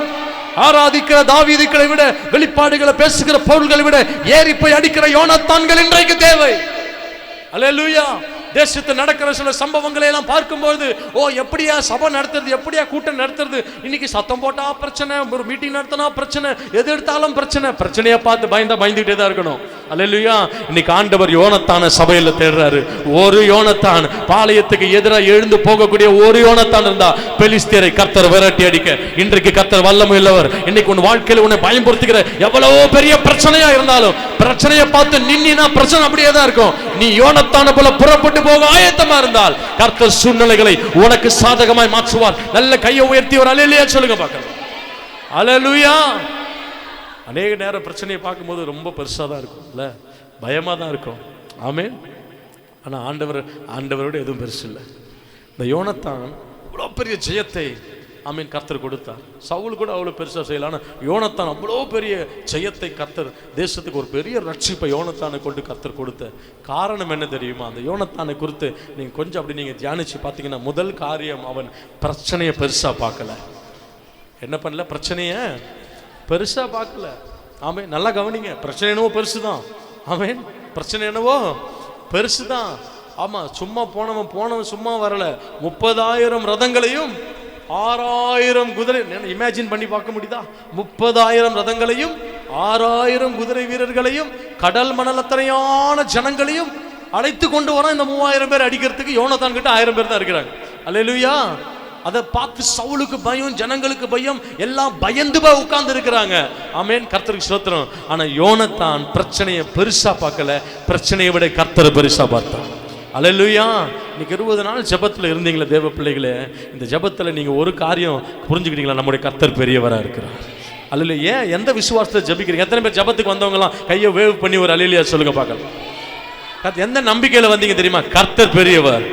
ஆராதிக்கிற தாவீதுக்களை விட, வெளிப்பாடுகளை பேசுகிற பவுல்களை விட ஏறி போய் அடிக்கிற யோனத்தான்கள் இன்றைக்கு தேவை. அல்லேலூயா. தேசத்தில் நடக்கிற சில சம்பவங்களை எல்லாம் பார்க்கும்போது, ஓ எப்படியா சபை நடத்துறது, எப்படியா கூட்டம் நடத்துறது, இன்னைக்கு சத்தம் போட்டா பிரச்சனை, ஒரு மீட்டிங் நடத்தினா பிரச்சனை, எது எடுத்தாலும் பிரச்சனை. பிரச்சனையை பார்த்து பயந்துகிட்டே தான் இருக்கணும். அல்லேலூயா. இன்னைக்கு ஆண்டவர் யோனத்தான சபையில தேடுறாரு. ஒரு யோனத்தான், பாளையத்துக்கு எதிராக எழுந்து போகக்கூடிய ஒரு யோனத்தான் இருந்தா பெலிஸ்தியரை கர்த்தர் விரட்டி அடிக்க இன்றைக்கு கர்த்தர் வல்லமை உள்ளவர். இன்னைக்கு உன் வாழ்க்கையில உன்னை பயன்படுத்துகிற எவ்வளவோ பெரிய பிரச்சனையா இருந்தாலும் பிரச்சனையை பார்த்து நின்னா பிரச்சனை அப்படியே தான் இருக்கும். நீ யோனத்தான போல புறப்பட்டு போக ஆயத்தமா இருந்தால் கர்த்தர் சூழ்நிலைகளை உனக்கு சாதகமாய் மாற்றுவார். நல்ல கையை உயர்த்தி ஒரு அல்லேலூயா சொல்லுங்க பார்க்கலாம். அல்லேலூயா. அநேக நேரம் பிரச்சனையை பார்க்கும்போது ரொம்ப பெருசா தான் இருக்கும், இல்ல பயமா தான் இருக்கும். ஆமென். ஆனா ஆண்டவரோட எதுவும் பெருசு இல்லை. இந்த யோனத்தான் அவ்வளோ பெரிய ஜெயத்தை ஆமீன் கர்த்தர் கொடுத்தார். சவுல் கூட அவ்வளோ பெருசாக செய்யலாம், ஆனால் யோனத்தான் அவ்வளோ பெரிய ஜெயத்தை கர்த்தர், தேசத்துக்கு ஒரு பெரிய ரட்சிப்பை யோனத்தானை கொண்டு கர்த்தர் கொடுத்த காரணம் என்ன தெரியுமா? அந்த யோனத்தானை குறித்து நீங்கள் கொஞ்சம் அப்படி நீங்கள் தியானிச்சு பார்த்தீங்கன்னா, முதல் காரியம், அவன் பிரச்சனையை பெருசாக பார்க்கல. என்ன பண்ணல? பிரச்சனையை பெருசாக பார்க்கல. ஆமேன். நல்லா கவனிங்க, பிரச்சனை என்னவோ பெருசு தான். ஆமேன். பிரச்சனை என்னவோ பெருசு தான். ஆமாம், சும்மா போனவன் சும்மா வரல. 30,000 ரதங்களையும் 6,000 குதிரை, இமேஜின் பண்ணி பார்க்க முடியுதா? 30,000 ரதங்களையும் 6,000 குதிரை வீரர்களையும் கடல் மணல் அத்தனையான ஜனங்களையும் அழைத்து கொண்டு வரான். இந்த 3,000 பேர் அடிக்கிறதுக்கு யோனத்தான் கிட்ட 1000 பேர் தான் இருக்கிறாங்க. அல்லேலூயா. அதை பார்த்து சவுலுக்கு பயம், ஜனங்களுக்கு பயம், எல்லாம் பயந்து போய் உட்கார்ந்து இருக்கிறாங்க. ஆமென். கர்த்தருக்கு ஸ்தோத்திரம். ஆனா யோனத்தான் பிரச்சனையை பெருசா பார்க்கல, பிரச்சனையை விட கர்த்தரை பெருசா பார்த்தான். அல்லேலூயா. இன்னைக்கு 20 நாள் ஜெபத்தில் இருந்தீங்களா தேவ பிள்ளைகளே? இந்த ஜெபத்தில் நீங்கள் ஒரு காரியம் புரிஞ்சுக்கிட்டீங்களா? நம்முடைய கர்த்தர் பெரியவராக இருக்கிறார். அல்ல ஏன் எந்த விசுவாசத்தை ஜபிக்கிறீங்க? எத்தனை பேர் ஜபத்துக்கு வந்தவங்கலாம் கையை வேவ் பண்ணி ஒரு அல்லேலூயா சொல்லுங்க பார்க்கலாம். எந்த நம்பிக்கையில வந்தீங்க தெரியுமா? கர்த்தர் பெரியவர்,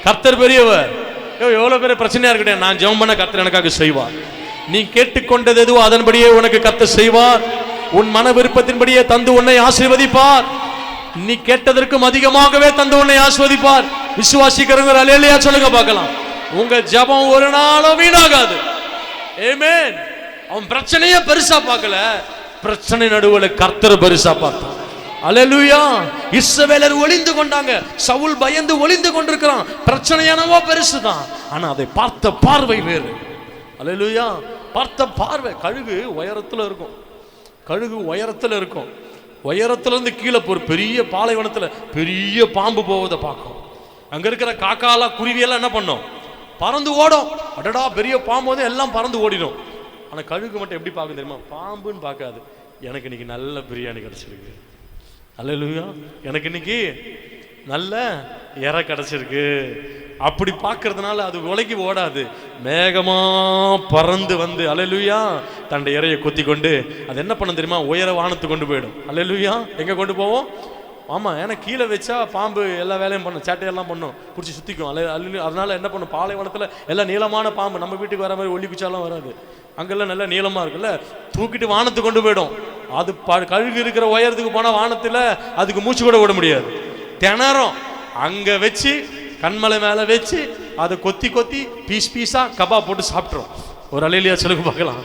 கர்த்தர் பெரியவர். எவ்வளவு பேர் பிரச்சனையா இருக்கட்டும், நான் ஜெபம் பண்ண கர்த்தர் எனக்காக செய்வார். நீ கேட்டுக்கொண்டது எதுவோ அதன்படியே உனக்கு கர்த்தர் செய்வார். உன் மன விருப்பத்தின்படியே தந்து உன்னை ஆசீர்வதிப்பார். நீ கேட்டதற்கும் அதிகமாகவே தந்து உன்னை ஆசீர்வதிப்பார். விசுவாசிக்கிறவங்க அல்லேலூயா சொல்லுங்க பார்க்கலாம். உங்க ஜெபம் ஒரு நாளும் வீணாகாது. ஆமென். அவன் பிரச்சனையே பெருசா பார்க்கல, பிரச்சனை நடுவுல கர்த்தர் பெருசா பார்த்தான். அல்லேலூயா. இஸ்ரவேலர் ஒளிந்து கொண்டாங்க, சவுல் பயந்து ஒளிந்து கொண்டிருக்கிறான். பிரச்சனையானவோ பெருசுதான், ஆனா அதை பார்த்த பார்வை வேறு. அல்லேலூயா. பார்த்த பார்வை. கழுகு உயரத்துல இருக்கும், கழுகு உயரத்துல இருக்கும். உயரத்துல இருந்து கீழே ஒரு பெரிய பாலைவனத்துல பெரிய பாம்பு போவதை பார்க்கும். அங்க இருக்கிற காக்காலா குருவியெல்லாம் என்ன பண்ணும்? பறந்து ஓடும். அடடா பெரிய பாம்பு வந்து எல்லாம் பறந்து ஓடிடும். ஆனா கழுகு மட்டும் எப்படி பார்க்கும் தெரியுமா? பாம்புன்னு பார்க்காது, எனக்கு இன்னைக்கு நல்ல பிரியாணி கிடைச்சிருக்கு, அல்லேலூயா, எனக்கு இன்னைக்கு நல்ல இறை கிடைச்சிருக்கு, அப்படி பார்க்கறதுனால அது உலகி ஓடாது. மேகமா பறந்து வந்து அல்லேலூயா தன்னுடைய இறையை கொத்தி கொண்டு அது என்ன பண்ண தெரியுமா? உயர வானத்து கொண்டு போயிடும். அல்லேலூயா. எங்க கொண்டு போவோம்? ஆமா, ஏன்னா கீழே வச்சா பாம்பு எல்லா வேலையும் பண்ணும், சேட்டையெல்லாம் பண்ணும், பிடிச்சி சுத்திக்கும். அதனால என்ன பண்ணும்? பாலைவனத்துல எல்லாம் நீளமான பாம்பு, நம்ம வீட்டுக்கு வர மாதிரி ஒல்லி குச்சாலாம் வராது, அங்கெல்லாம் நல்லா நீளமா இருக்குல்ல, தூக்கிட்டு வானத்து கொண்டு போயிடும். அது கழுகு இருக்கிற உயரத்துக்கு போனா வானத்துல அதுக்கு மூச்சு கூட விட முடியாது, திணறும். அங்க வச்சு கண்மலை மேல வச்சு அதை கொத்தி கொத்தி பீஸ் பீஸா கபாப் போட்டு சாப்பிட்றோம். ஒரு அல்லேலூயா சொல்லுங்க பார்க்கலாம்.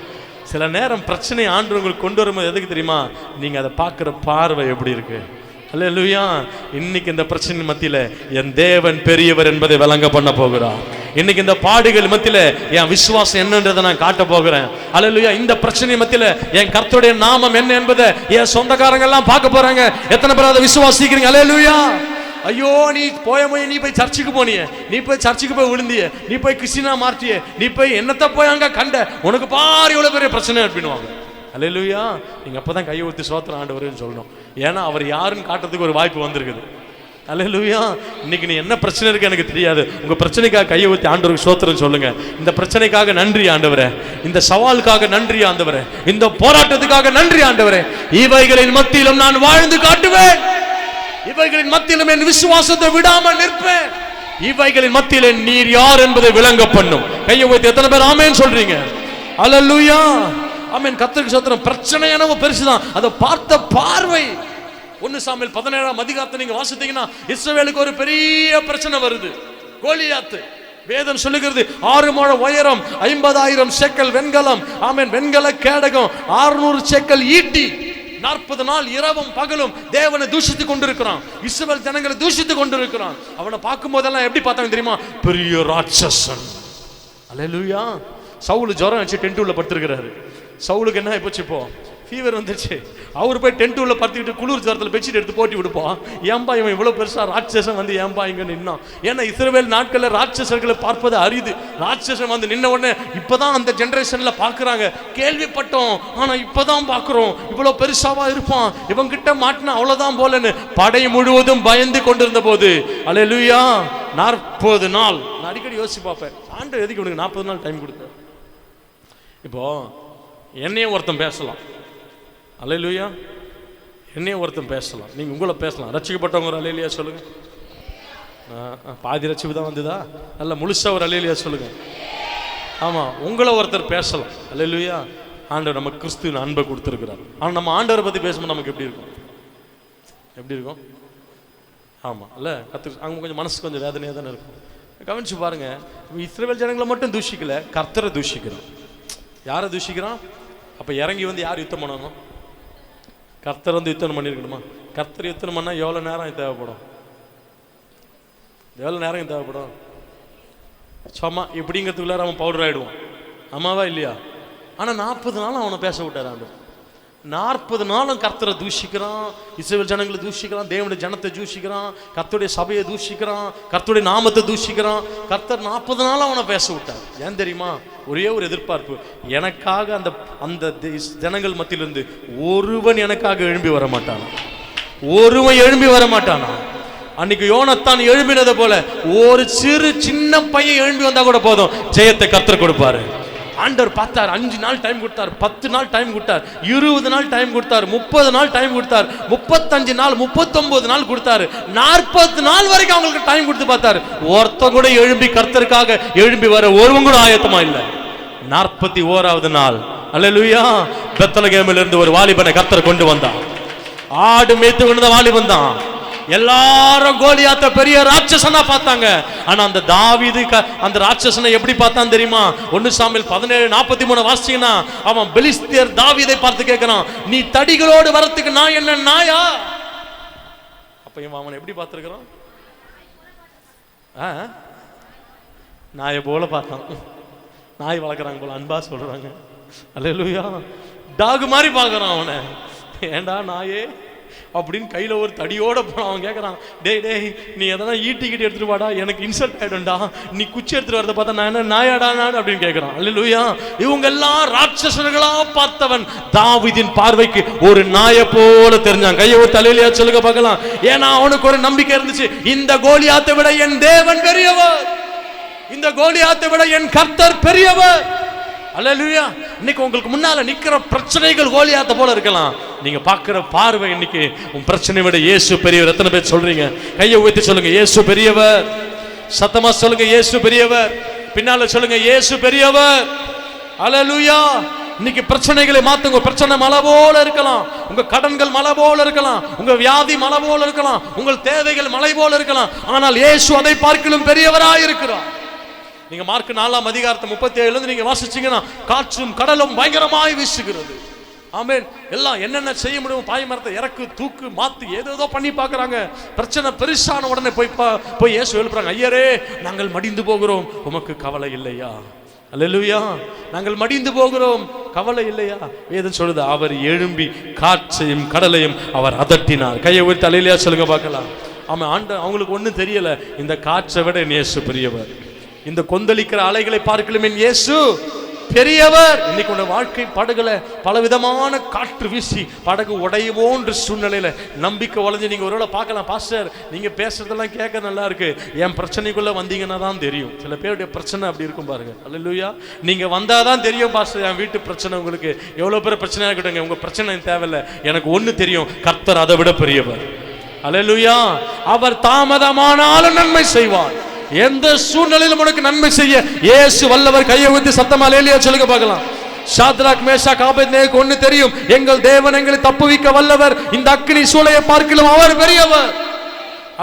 சில நேரம் பிரச்சனை ஆண்டு உங்களுக்கு கொண்டு வரும்போது எதுக்கு தெரியுமா? நீங்க அதை பார்க்குற பார்வை எப்படி இருக்கு. அல்லேலூயா. இன்னைக்கு இந்த பிரச்சனை மத்தியில என் தேவன் பெரியவர் என்பதை விளங்க பண்ண போகிறார். இன்னைக்கு இந்த பாடுகள் மத்தியில என் விசுவாசம் என்னன்றதை நான் காட்ட போகிறேன். அல்லேலூயா. இந்த பிரச்சனை மத்தியில என் கர்த்தருடைய நாமம் என்ன என்பதை என் சொந்தக்காரங்க எல்லாம் பார்க்க போறாங்க. எத்தனை பேர் அதை விசுவாசிக்கிறீங்க? அல்லேலூயா. ஐயோ, நீ நீ போய் சர்ச்சுக்கு போனிய, நீ போய் சர்ச்சுக்கு போய் விழுந்திய, நீ போய் கிறிஸ்டினா மாற்றிய, நீ போய் என்னத்த போய் அங்க கண்ட, உனக்கு பாரு இவ்வளவு பெரிய பிரச்சனை அப்படின்னுவாங்க. அல்லேலூயா. நீங்க அப்பதான் கையை ஊத்தி சோத்திரம் ஆண்டவரேன்னு சொல்லணும். ஏன்னா அவர் யாருன்னு காட்டுறதுக்கு ஒரு வாய்ப்பு வந்திருக்குது. அல்லேலூயா. இன்னைக்கு நீ என்ன பிரச்சனை இருக்கு எனக்கு தெரியாது, உங்க பிரச்சனைக்காக கையை ஊத்தி ஆண்டவருக்கு சோத்திரம் சொல்லுங்க. இந்த பிரச்சனைக்காக நன்றி ஆண்டவரே, இந்த சவாலுக்காக நன்றி ஆண்டவரே, இந்த போராட்டத்துக்காக நன்றி ஆண்டவரே. இவைகளின் மத்தியிலும் நான் வாழ்ந்து காட்டுவேன், இவைகளின் மத்தியிலும் என் விசுவாசத்தை விடாமல் நிற்பேன், இவைகளின் மத்தியில நீர் யார் என்பதை விளங்க பண்ணும். கையை ஊத்தி எத்தனை பேர் ஆமென் சொல்றீங்க? அல்லேலூயா. ஆமென். கர்த்தருக்கு ஸ்தோத்திரம். பிரச்சனை என்னவோ பெருசுதான், அதை பார்த்த பார்வை. 1 சாமுவேல் 17ஆம் அதிகாரத்தை நீங்க வாசித்தீங்கன்னா இஸ்ரவேலுக்கு ஒரு பெரிய பிரச்சனை வருது. கோலியாத்து. வேதம் சொல்லுகிறது 6 முழ உயரம், 50,000 சேக்கல் வெண்கலம், ஆமென், வெண்கல கேடகம், 600 சேக்கல் ஈட்டி, 40 நாள் இரவும் பகலும் தேவனை தூஷித்துக் கொண்டிருக்கிறான், இஸ்ரவேல் ஜனங்களை தூஷித்துக் கொண்டிருக்கிறான். அவனை பார்க்கும் போதெல்லாம் எப்படி பார்த்தாங்க தெரியுமா? பெரிய ராட்சசன். அல்லேலூயா. சவுல் ஜுரம் வச்சு டென்ட் உள்ள படுத்திருக்கிறாரு. சவுலுக்கு என்ன ஆயிப்போச்சு? இப்போ ஃபீவர் வந்துருச்சு. அவர் போய் டென்ட் உள்ள படுத்திக்கிட்டு குளிர் ஜுரத்தில் பெட்ஷீட் எடுத்து போட்டி விடுப்பான். ஏன்பா இவன் இவ்வளவு பெருசா ராட்சசன் வந்து ஏன்பா இங்க நின்னான்? ஏன்னா இஸ்ரவேல் நாட்களில் ராட்சசர்களை பார்ப்பது அரிது. ராட்சசன் வந்து நின்ன உடனே இப்பதான் அந்த ஜெனரேஷன்ல பாக்குறாங்க, கேள்விப்பட்டோம் ஆனா இப்பதான் பாக்குறோம், இவ்வளவு பெருசாவா இருப்பான், இவன் கிட்ட மாட்டினா அவ்வளவுதான் போலன்னு படை முழுவதும் பயந்து கொண்டிருந்த போது, அல்லேலூயா, 40 நாள். நான் அடிக்கடி யோசிச்சு பார்ப்பேன், ஆண்டவர் எதுக்கு உனக்கு 40 நாள் டைம் கொடுத்தார்? இப்போ என்னையும் ஒருத்தன் பேசலாம், அல்லேலூயா, என்னையும் ஒருத்தன் பேசலாம், நீங்க உங்களை பேசலாம். ரட்சிக்கப்பட்டவங்க அல்லேலூயா சொல்லுங்க. பாதி ரட்சிப்பு தான் வந்ததா? நல்ல முழுசா ஒரு அல்லேலூயா சொல்லுங்க. ஆமா, உங்களை ஒருத்தர் பேசலாம். அல்லேலூயா. ஆண்டவர் நமக்கு கிறிஸ்துவின் அன்பை கொடுத்துருக்கிறார். ஆனால் நம்ம ஆண்டவரை பத்தி பேசும்போது நமக்கு எப்படி இருக்கும்? எப்படி இருக்கும்? ஆமா இல்ல, அவங்க கொஞ்சம் மனசு கொஞ்சம் வேதனையாக தானே இருக்கும். கவனிச்சு பாருங்க, இஸ்ரவேல் ஜனங்களை மட்டும் தூஷிக்கல, கர்த்தரை தூஷிக்கிறான். யாரை தூஷிக்கிறான்? அப்ப இறங்கி வந்து யார் யுத்தம் பண்ணணும்? கர்த்தர் வந்து யுத்தம் பண்ணிருக்கணுமா? கர்த்தர் யுத்தம் பண்ணா எவ்வளவு நேரம் தேவைப்படும்? எவ்வளவு நேரம் தேவைப்படும்? சும்மா இப்படிங்கிறதுக்குள்ளார அவன் பவுடர் ஆயிடுவான். ஆமாவா இல்லையா? ஆனா 40 நாளும் அவனை பேச விட்டார் ஆண்டவர். 40 நாளும் கர்த்தரை தூஷிக்கிறான், இஸ்ரவேல் ஜனங்களை தூஷிக்கிறான், தேவனுடைய ஜனத்தை தூஷிக்கிறான், கர்த்தருடைய சபையை தூஷிக்கிறான், கர்த்தருடைய நாமத்தை தூஷிக்கிறான். கர்த்தர் 40 நாளும் அவனை பேச விட்டார். ஏன் தெரியுமா? ஒரே ஒரு எதிர்பார்ப்பு, எனக்காக அந்த அந்த ஜனங்கள் மத்தியிலிருந்து ஒருவன் எனக்காக எழும்பி வர மாட்டானா? ஒருவன் எழும்பி வர மாட்டானா? அன்னைக்கு யோனத்தான் எழும்பினதை போல ஒரு சின்ன பையன் எழும்பி வந்தா கூட போதும், ஜெயத்தை கர்த்தர் கொடுப்பாரு. ஆண்டவர் பார்த்தார். 5 நாள் டைம் கொடுத்தார், 10 நாள் டைம் கொடுத்தார், 20 நாள் டைம் கொடுத்தார், 30 நாள் டைம் கொடுத்தார், 35 நாள், 39 நாள் கொடுத்தாரு, 40 நாள் வரைக்கும் அவங்களுக்கு டைம் கொடுத்து பார்த்தாரு. ஒருத்தன் கூட எழும்பி கர்த்தருக்காக எழும்பி வர ஒருவன் கூட ஆயத்தமா இல்லை. 41வது நாள் அல்லேலூயா, பெத்லகேமில் இருந்து ஒரு வாலிபனை கர்த்தர் கொண்டு வந்தான். ஆடு மேய்த்து கொண்டு வாலிபன் தான். எல்லாரும் கோலியாத்த பெரிய ராட்சசனா பார்த்தாங்க. ஆனா அந்த தாவீது அந்த ராட்சசனை எப்படி பார்த்தான் தெரியுமா? 1 சாமுவேல் 17:43 வாசிச்சீங்கன்னா, அவன் பெலிஸ்தியர் தாவீதை பார்த்து கேட்கிறான், நீ தடிகளோடு வரத்துக்கு நான் என்ன நாயா? அப்ப அவன் எப்படி பார்த்திருக்கிறான்? நாயை போல பார்த்தான். நாய் வளர்க்குறாங்க போல, அன்பா சொல்றாங்க. அல்லேலூயா, டாக் மாதிரி பார்க்கறான் அவனை. ஏண்டா நாயே அப்படின்னு கையில ஒரு தடியோட போனான். அவன் கேட்கறான், டேய் டேய் நீ எதனா ஈட்டிக்கிட்டு எடுத்துட்டு வாடா, எனக்கு இன்சல்ட் ஆயிடும்டா, நீ குச்சி எடுத்துட்டு வரத பார்த்தா நான் என்ன நாயாடா நான் அப்படின்னு கேட்கறான். அல்லேலூயா, இவங்க எல்லாம் ராட்சசர்களா பார்த்தவன் தாவீதின் பார்வைக்கு ஒரு நாயை போல தெரிஞ்சான். கையை ஒரு தலையிலையா சொல்லுங்க பார்க்கலாம். ஏன்னா அவனுக்கு ஒரு நம்பிக்கை இருந்துச்சு, இந்த கோலியாத்தை விட என் தேவன் பெரியவர், இந்த கோலியாத்தை விட என் கர்த்தர் பெரியவர். அல்லேலூயா, இன்னைக்கு உங்களுக்கு முன்னால நிக்கிற பிரச்சனைகள் கோலியாத்தை போல இருக்கலாம், நீங்க பார்க்கிற பார்வை இன்னைக்கு உன் பிரச்சனை விட இயேசு பெரியவர். எத்தனை பேர் சொல்றீங்க? கையை உயர்த்தி சொல்லுங்க, இயேசு பெரியவர். சத்தமா சொல்லுங்க, இயேசு பெரியவர். பின்னால சொல்லுங்க, இயேசு பெரியவர். அல்லேலூயா, இன்னைக்கு பிரச்சனைகளை மாத்துங்க. பிரச்சனை மலை போல இருக்கலாம், உங்க கடன்கள் மலை போல இருக்கலாம், உங்க வியாதி மலை போல இருக்கலாம், உங்கள் தேவைகள் மலை போல இருக்கலாம், ஆனால் இயேசு அதை பார்க்கிலும் பெரியவராய் இருக்கிறார். நீங்க மார்க் 4:37 நீங்க வாசிச்சீங்கன்னா, காற்றும் கடலும் பயங்கரமாய் வீசுகிறது. ஆமென். எல்லாம் என்னென்ன செய்ய முடியும், பாய் மரத்தை இறக்கு, தூக்கு, மாத்து, ஏதோ பண்ணி பார்க்கறாங்க. பிரச்சனை பெருசான உடனே போய் இயேசு எழுப்புறாங்க, ஐயரே நாங்கள் மடிந்து போகிறோம், உமக்கு கவலை இல்லையா? அல்லேலூயா, நாங்கள் மடிந்து போகிறோம், கவலை இல்லையா? வேதம் சொல்லுது, அவர் எழும்பி காற்றையும் கடலையும் அவர் அதட்டினார். கையை உயர்த்தி அல்லேலூயா சொல்லுங்க பார்க்கலாம். ஆமா, அவங்களுக்கு ஒன்றும் தெரியல, இந்த காற்றை விட இயேசு பெரியவர், இந்த கொந்தளிக்கிற அலைகளை பார்க்கலும் என் இயேசு பெரியவர். இன்னைக்கு உங்க வாழ்க்கை படகுல பலவிதமான காற்று வீசி படகு உடையவோன்ற சூழ்நிலையில நம்பிக்கை உழைஞ்சு நீங்க ஒருவேளை பார்க்கலாம், பாஸ்டர் நீங்க பேசுறதெல்லாம் கேட்க நல்லா இருக்கு, என் பிரச்சனைக்குள்ள வந்தீங்கன்னா தான் தெரியும். சில பேருடைய பிரச்சனை அப்படி இருக்கும் பாருங்க. அல்லேலூயா, நீங்க வந்தாதான் தெரியும், பாஸ்டர் என் வீட்டு பிரச்சனை உங்களுக்கு எவ்வளவு பேர் பிரச்சனையா இருக்கட்டும், உங்க பிரச்சனை தேவையில்லை, எனக்கு ஒண்ணு தெரியும், கர்த்தர் அதை விட பெரியவர். அல்லேலூயா, அவர் தாமதமானாலும் நன்மை செய்வார். எந்த சூழ்நிலையிலும் உனக்கு நன்மை செய்ய இயேசு வல்லவர். கையை ஊத்தி சத்தமா அல்லேலூயா சொல்லுங்க பார்க்கலாம். ஷாத்ராக் மேஷாக் ஆபேத்நேகோவுக்கு ஒன்னு தெரியும், எங்கள் தேவன் எங்களை தப்புவிக்க வல்லவர், இந்த அக்கினி சூளையை பார்க்கிலும் அவர் பெரியவர்.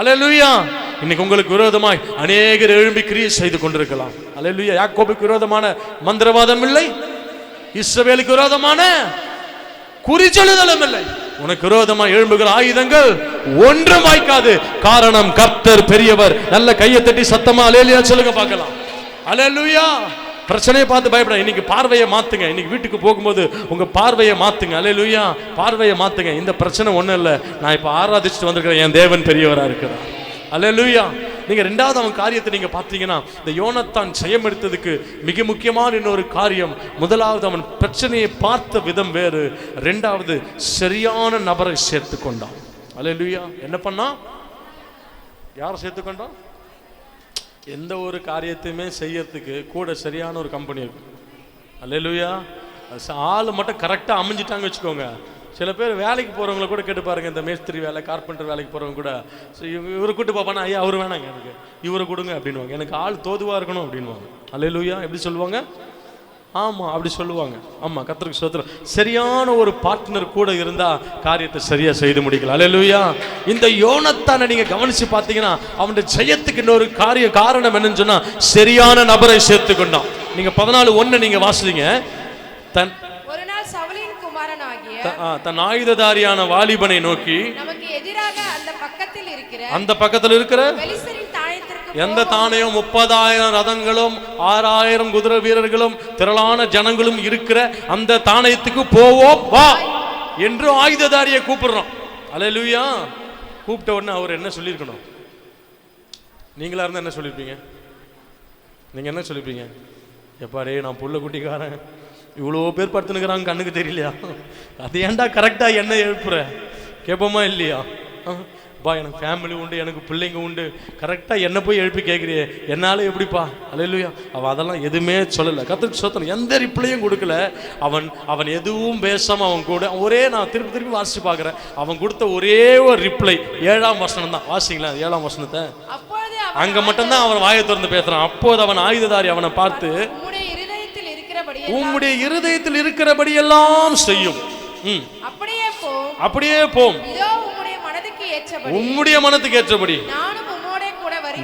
அல்லேலூயா, இன்னைக்கு உங்களுக்கு விரோதமாய் அநேகர் எழும்பி கிரியை செய்து கொண்டிருக்கலாம். அல்லேலூயா, யாக்கோபுக்கு விரோதமான மந்திரவாதம் இல்லை, இஸ்ரவேலுக்கு விரோதமான குறிச்சொல்லுதலும் இல்லை. உனக்கு விரோதமாக எழும்புகிற ஆயுதங்கள் ஒன்றும் வாய்க்காது. காரணம் கர்த்தர் பெரியவர். நல்ல கையை தட்டி சத்தமா அல்லேலூயா சொல்லுங்க பார்க்கலாம். அல்லேலூயா, பிரச்சனையை பார்த்து பயப்பட. இன்னைக்கு பார்வையை மாத்துங்க. இன்னைக்கு வீட்டுக்கு போகும்போது உங்க பார்வையை மாத்துங்க. அல்லேலூயா, பார்வையை மாத்துங்க. இந்த பிரச்சனை ஒண்ணும் இல்லை, நான் இப்ப ஆராதிச்சுட்டு வந்திருக்கிறேன், என் தேவன் பெரியவரா இருக்கிறார். அல்லேலூயா. நீங்க ரெண்டாவது அவன் காரியத்தை நீங்க பார்த்தீங்கன்னா, இந்த யோனத்தான் ஜெயம் எடுத்ததுக்கு மிக முக்கியமான இன்னொரு காரியம், முதலாவது அவன் பிரச்சனையை பார்த்த விதம் வேறு, ரெண்டாவது சரியான நபரை சேர்த்து கொண்டான். அல்லேலூயா, என்ன பண்ணா? யாரை சேர்த்து கொண்டான்? எந்த ஒரு காரியத்தையுமே செய்யறதுக்கு கூட சரியான ஒரு கம்பெனி இருக்கும். அல்லேலூயா, ஆள் மட்டும் கரெக்டா அமைஞ்சிட்டாங்க வச்சுக்கோங்க. சில பேர் வேலைக்கு போறவங்களை கூட கேட்டு பாருங்க, இந்த மேஸ்திரி வேலை, கார்பெண்டர் வேலைக்கு போறவங்க கூட இவரை கூட்டு பார்ப்பானா, ஐயா அவரு வேணாங்க, எனக்கு இவரை கொடுங்க அப்படின்வாங்க, எனக்கு ஆள் தோதுவா இருக்கணும் அப்படின்வாங்க. அல்லேலூயா, எப்படி சொல்லுவாங்க? ஆமா, அப்படி சொல்லுவாங்க. ஆமா, கர்த்தருக்கு ஸ்தோத்திரம். சரியான ஒரு பார்ட்னர் கூட இருந்தா காரியத்தை சரியா செய்து முடிக்கலாம். அல்லேலூயா. இந்த யோனத்தானை நீங்க கவனிச்சு பார்த்தீங்கன்னா, அவனுடைய ஜெயத்துக்கு இன்னொரு காரணம் என்னன்னு சொன்னா, சரியான நபரை சேர்த்து கொண்டான். நீங்க 14:1 நீங்க வாசிங்க. தன் ஆயுததாரியான வாலிபனை நோக்கி, நமக்கு எதிராக அந்த பக்கத்தில் இருக்கிற எந்த தானையும் 30,000 ரதங்களும் 6,000 குதிரை வீரர்களும் திரளான ஜனங்களும் இருக்கிற அந்த தானயத்துக்கு போவோம் வா என்று ஆயுததாரியை கூப்பிடுறோம். அல்லேலூயா. கூப்பிட்ட உடனே அவர் என்ன சொல்லியிருக்கணும்? நீங்களா இருந்தா என்ன சொல்லியிருப்பீங்க? நீங்க என்ன சொல்லியிருப்பீங்க? எப்பாடே நான் புள்ள குட்டிக்காரன், இவ்வளோ பேர் படுத்துனுக்கிறாங்க, கண்ணுக்கு தெரியலையா? அது ஏன்டா கரெக்டா என்ன எழுப்புற? கேட்போமா இல்லையா? பா எனக்கு ஃபேமிலி உண்டு, எனக்கு பிள்ளைங்க உண்டு, கரெக்டாக என்ன போய் எழுப்பி கேட்குறியே, என்னால் எப்படிப்பா? அல்லேலூயா. அவன் அதெல்லாம் எதுவுமே சொல்லலை. கர்த்தருக்கு ஸ்தோத்திரம். எந்த ரிப்ளையும் கொடுக்கல. அவன் எதுவும் பேசாமல் அவன் கூட நான் திருப்பி வாசிச்சு பார்க்குறேன். அவன் கொடுத்த ஒரே ஒரு ரிப்ளை 7ஆம் வசனம் தான். வாசிங்களா 7ஆம் வசனத்தை? அங்கே மட்டும்தான் அவன் வாயை திறந்து பேசுகிறான். அப்போது அவன் ஆயுததாரி அவனை பார்த்து, உம்முடைய இருதயத்தில் இருக்கிறபடி எல்லாம் செய்யும், அப்படியே போம், உம்முடைய மனதுக்கு ஏற்றபடி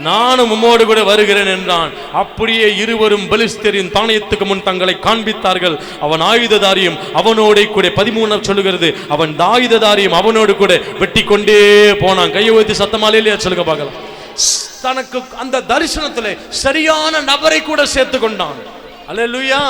நானும் உம்மோடு கூட வருகிறேன் என்றான். அப்படியே இருவரும் பெலிஸ்தரின் தானியத்துக்கு முன் தங்களை காண்பித்தார்கள். அவன் ஆயுததாரியும் அவனோட கூட 13 சொல்லுகிறது, அவன் ஆயுததாரியும் அவனோடு கூட வெட்டி கொண்டே போனான். கையை வைத்து சத்தமாலேயே சொல்லுங்க பார்க்கலாம். தனக்கு அந்த தரிசனத்திலே சரியான நபரை கூட சேர்த்து கொண்டான். அல்லேலூயா.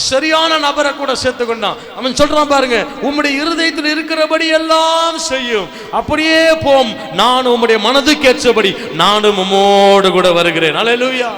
சரியான நபரை கூட சேர்த்து கொண்டான். அவன் சொல்றான் பாருங்க, உம்முடைய இருதயத்தில் இருக்கிறபடி எல்லாம் செய்யும், அப்படியே போம், நான் உம்முடைய மனதுக்கு ஏற்றபடி நானும் உம்மோடு கூட வருகிறேன். அல்லேலூயா.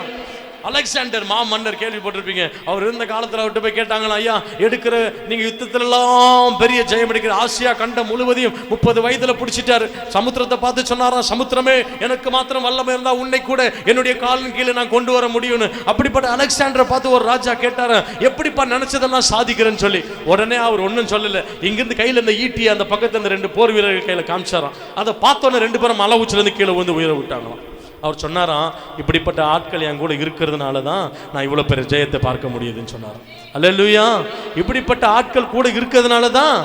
அலெக்சாண்டர் மாமன்னர் கேள்விப்பட்டிருப்பீங்க. அவர் இருந்த காலத்தில் அவர்கிட்ட போய் கேட்டாங்களா, ஐயா எடுக்கிற நீங்க யுத்தத்திலெல்லாம் பெரிய ஜெயம் எடுக்கிற ஆசியா கண்டம் முழுவதையும் 30 வயதுல பிடிச்சிட்டாரு. சமுத்திரத்தை பார்த்து சொன்னாரா, சமுத்திரமே எனக்கு மாத்திரம் வல்லமை இருந்தா உன்னை கூட என்னுடைய காலின் கீழே நான் கொண்டு வர முடியும்னு. அப்படிப்பட்ட அலெக்சாண்டரை பார்த்து ஒரு ராஜா கேட்டாரு, எப்படிப்பா நினைச்சதெல்லாம் சாதிக்கிறேன்னு சொல்லி. உடனே அவர் ஒன்றும் சொல்லல. இங்கிருந்து கையில் இந்த ஈட்டி அந்த பக்கத்துல இந்த 2 போர் வீரர்கள் கையில காமிச்சாராம். அதை பார்த்தோன்னே 2 பேரும் மலை உச்சிலிருந்து கீழே வந்து உயிரை விட்டாங்களாம். அவர் சொன்னாராம், இப்படிப்பட்ட ஆட்கள் என் கூட இருக்கிறதுனால தான் நான் இவ்வளோ பெரிய ஜெயத்தை பார்க்க முடியுதுன்னு சொன்னாராம். அல்லேலூயா. இப்படிப்பட்ட ஆட்கள் கூட இருக்கிறதுனால தான்